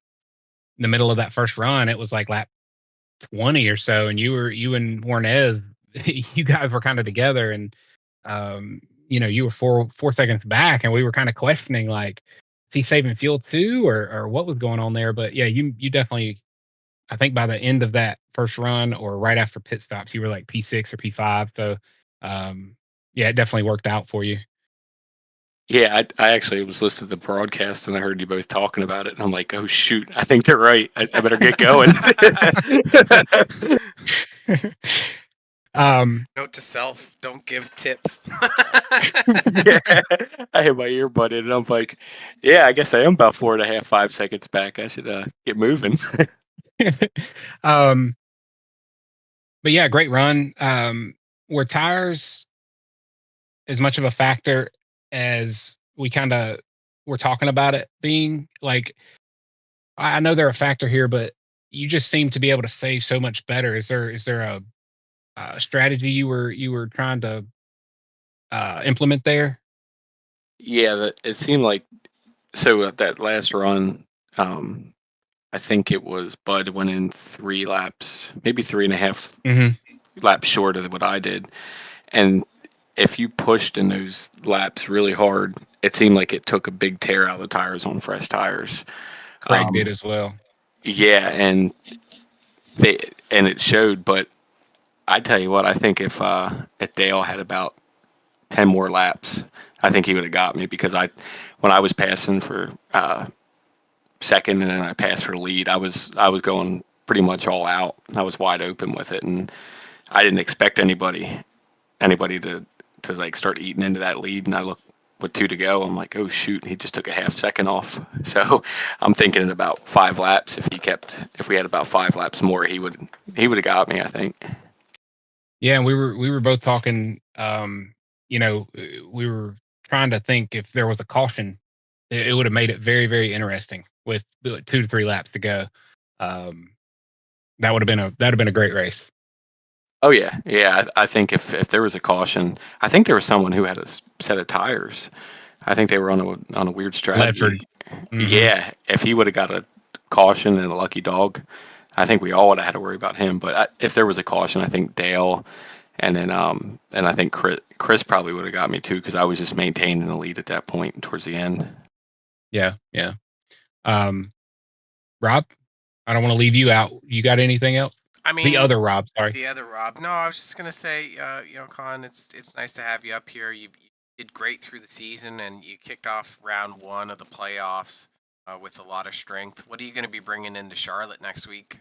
the middle of that first run, it was like lap 20 or so, and you and Warnez, you guys were kind of together, and you were 4 seconds back, and we were kind of questioning, like, is he saving fuel too, or what was going on there? But yeah, you definitely, I think by the end of that first run or right after pit stops, you were like P6 or P5. So yeah, it definitely worked out for you. Yeah, I actually was listening to the broadcast and I heard you both talking about it, and I'm like, oh shoot, I think they're right. I better get going. Note to self: don't give tips. Yeah, I had my earbud in, and I'm like, yeah, I guess I am about 4.5, 5 seconds back. I should get moving. But yeah, great run. Were tires as much of a factor as we kind of were talking about it being? Like, I know they're a factor here, but you just seem to be able to save so much better. Is there a strategy you were trying to implement there? Yeah, it seemed like so that last run. I think it was Bud went in 3 laps, maybe 3.5 laps short of what I did. And if you pushed in those laps really hard, it seemed like it took a big tear out of the tires on fresh tires. Craig did as well. Yeah, and it showed. But I tell you what, I think if Dale had about 10 more laps, I think he would have got me, because when I was passing for second and then I passed for the lead, I was going pretty much all out. I was wide open with it, and I didn't expect anybody to like start eating into that lead. And I look with 2 to go, I'm like, oh shoot, he just took a half second off. So I'm thinking in about 5 laps, if we had about 5 laps more, he would have got me, I think. Yeah, and we were both talking. We were trying to think if there was a caution, it would have made it very, very interesting with 2 to 3 laps to go. That would have been a great race. Oh yeah, yeah. I think if there was a caution, I think there was someone who had a set of tires. I think they were on a weird strategy. Ledford. Mhm. Yeah, if he would have got a caution and a lucky dog, I think we all would have had to worry about him. But if there was a caution, I think Dale, and I think Chris probably would have got me too because I was just maintaining the lead at that point towards the end. Yeah, yeah. Rob, I don't want to leave you out. You got anything else? I mean, The other Rob, sorry. The other Rob. No, I was just gonna say, Con, it's nice to have you up here. You did great through the season, and you kicked off round 1 of the playoffs with a lot of strength. What are you gonna be bringing into Charlotte next week?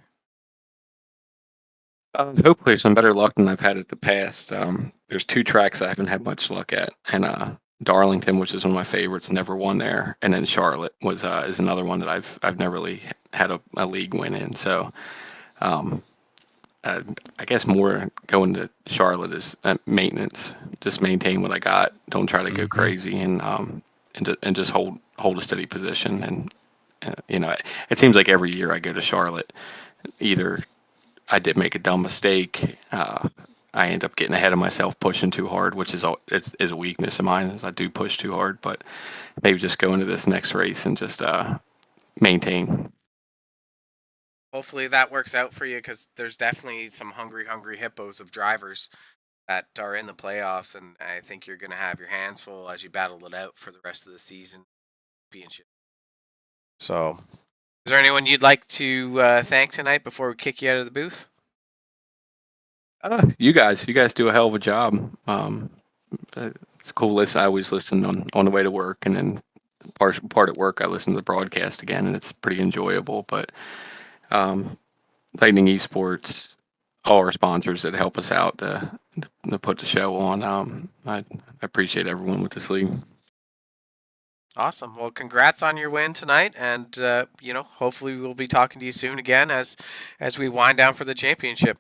Hopefully, some better luck than I've had at the past. There's 2 tracks I haven't had much luck at, and Darlington, which is one of my favorites, never won there, and then Charlotte is another one that I've never really had a league win in. So, I guess more going to Charlotte is maintenance. Just maintain what I got. Don't try to go crazy, and just hold a steady position. And it seems like every year I go to Charlotte, either I did make a dumb mistake. I end up getting ahead of myself, pushing too hard, which is a weakness of mine. Is I do push too hard, but maybe just go into this next race and just maintain. Hopefully that works out for you, because there's definitely some hungry hippos of drivers that are in the playoffs, and I think you're gonna have your hands full as you battle it out for the rest of the season championship. So, is there anyone you'd like to thank tonight before we kick you out of the booth? You guys do a hell of a job. It's cool. I always listen on the way to work, and then part at work I listen to the broadcast again, and it's pretty enjoyable. But Lightning Esports, all our sponsors that help us out to put the show on. I appreciate everyone with this league. Awesome. Well, congrats on your win tonight, and hopefully we'll be talking to you soon again as we wind down for the championship.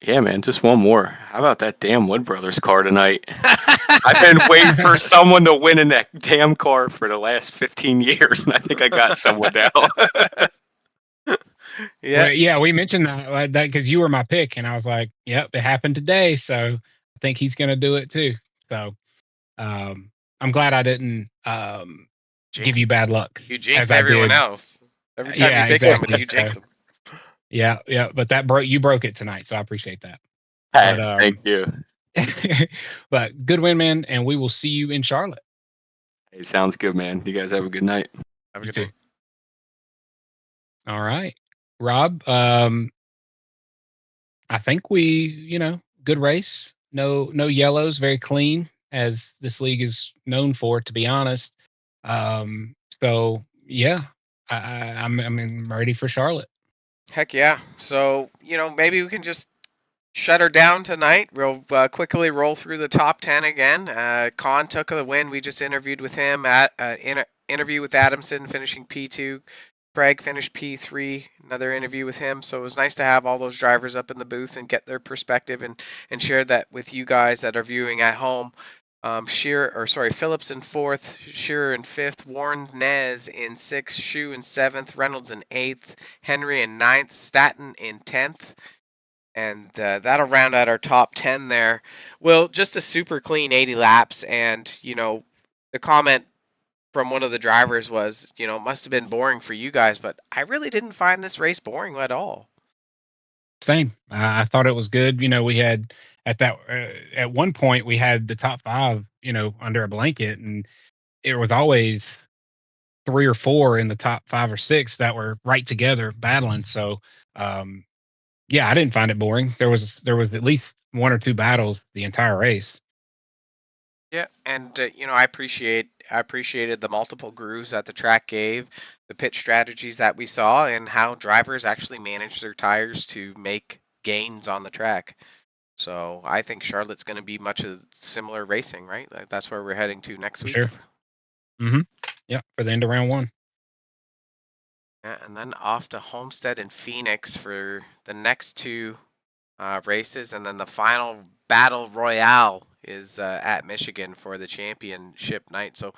Yeah, man. Just one more. How about that damn Wood Brothers car tonight? I've been waiting for someone to win in that damn car for the last 15 years, and I think I got someone now. Yeah. Well, yeah, we mentioned that because you were my pick, and I was like, "Yep, it happened today." So I think he's going to do it too. So I'm glad I didn't give you bad luck. You jinx everyone else. Every time you pick somebody, you jinx them. Yeah, but you broke it tonight, so I appreciate that. Hey, thank you. But good win, man, and we will see you in Charlotte. Hey, sounds good, man. You guys have a good night. Have a good day. All right, Rob. I think good race. No yellows, very clean, as this league is known for, to be honest. So yeah, I'm ready for Charlotte. Heck yeah. So, maybe we can just shut her down tonight. We'll quickly roll through the top 10 again. Con took the win. We just interviewed with him at interview with Adamson, finishing P2. Craig finished P3, another interview with him. So it was nice to have all those drivers up in the booth and get their perspective and share that with you guys that are viewing at home. Phillips in 4th, Shearer in 5th, Warren Nez in 6th, Shu in 7th, Reynolds in 8th, Henry in 9th, Staton in 10th. And that'll round out our top 10 there. Well, just a super clean 80 laps. And, the comment from one of the drivers was, it must have been boring for you guys, but I really didn't find this race boring at all. Same. I thought it was good. We had at one point we had the top 5, under a blanket, and it was always 3 or 4 in the top 5 or 6 that were right together battling. So, yeah, I didn't find it boring. There was at least 1 or 2 battles the entire race. Yeah, and I appreciated the multiple grooves that the track gave, the pit strategies that we saw, and how drivers actually managed their tires to make gains on the track. So I think Charlotte's going to be much of similar racing, right? Like, that's where we're heading to next week. Sure. Mm-hmm. Yeah, for the end of round 1. Yeah, and then off to Homestead and Phoenix for the next 2 races, and then the final battle royale is at Michigan for the championship night. So,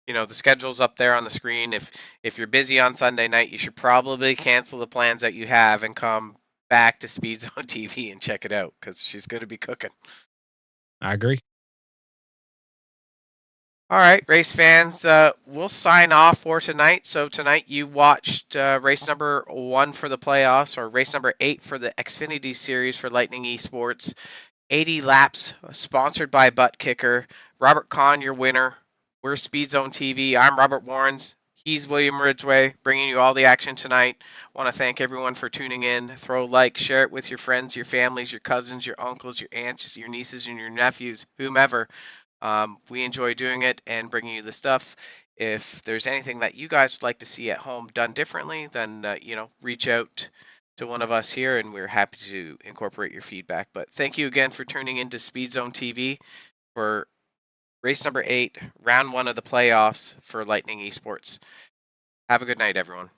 the schedule's up there on the screen. If you're busy on Sunday night, you should probably cancel the plans that you have and come back to SpeedZone TV and check it out because she's going to be cooking. I agree. All right, race fans, we'll sign off for tonight. So tonight you watched race number 1 for the playoffs, or race number 8 for the Xfinity Series for Lightning Esports. 80 laps, sponsored by Butt Kicker. Robert Kahn, your winner. We're SpeedZone TV. I'm Robert Warrens. He's William Ridgway, bringing you all the action tonight. I want to thank everyone for tuning in. Throw a like, share it with your friends, your families, your cousins, your uncles, your aunts, your nieces, and your nephews, whomever. We enjoy doing it and bringing you the stuff. If there's anything that you guys would like to see at home done differently, then reach out to one of us here, and we're happy to incorporate your feedback. But thank you again for tuning into SpeedZone TV for race number 8, round 1 of the playoffs for Lightning Esports. Have a good night, everyone.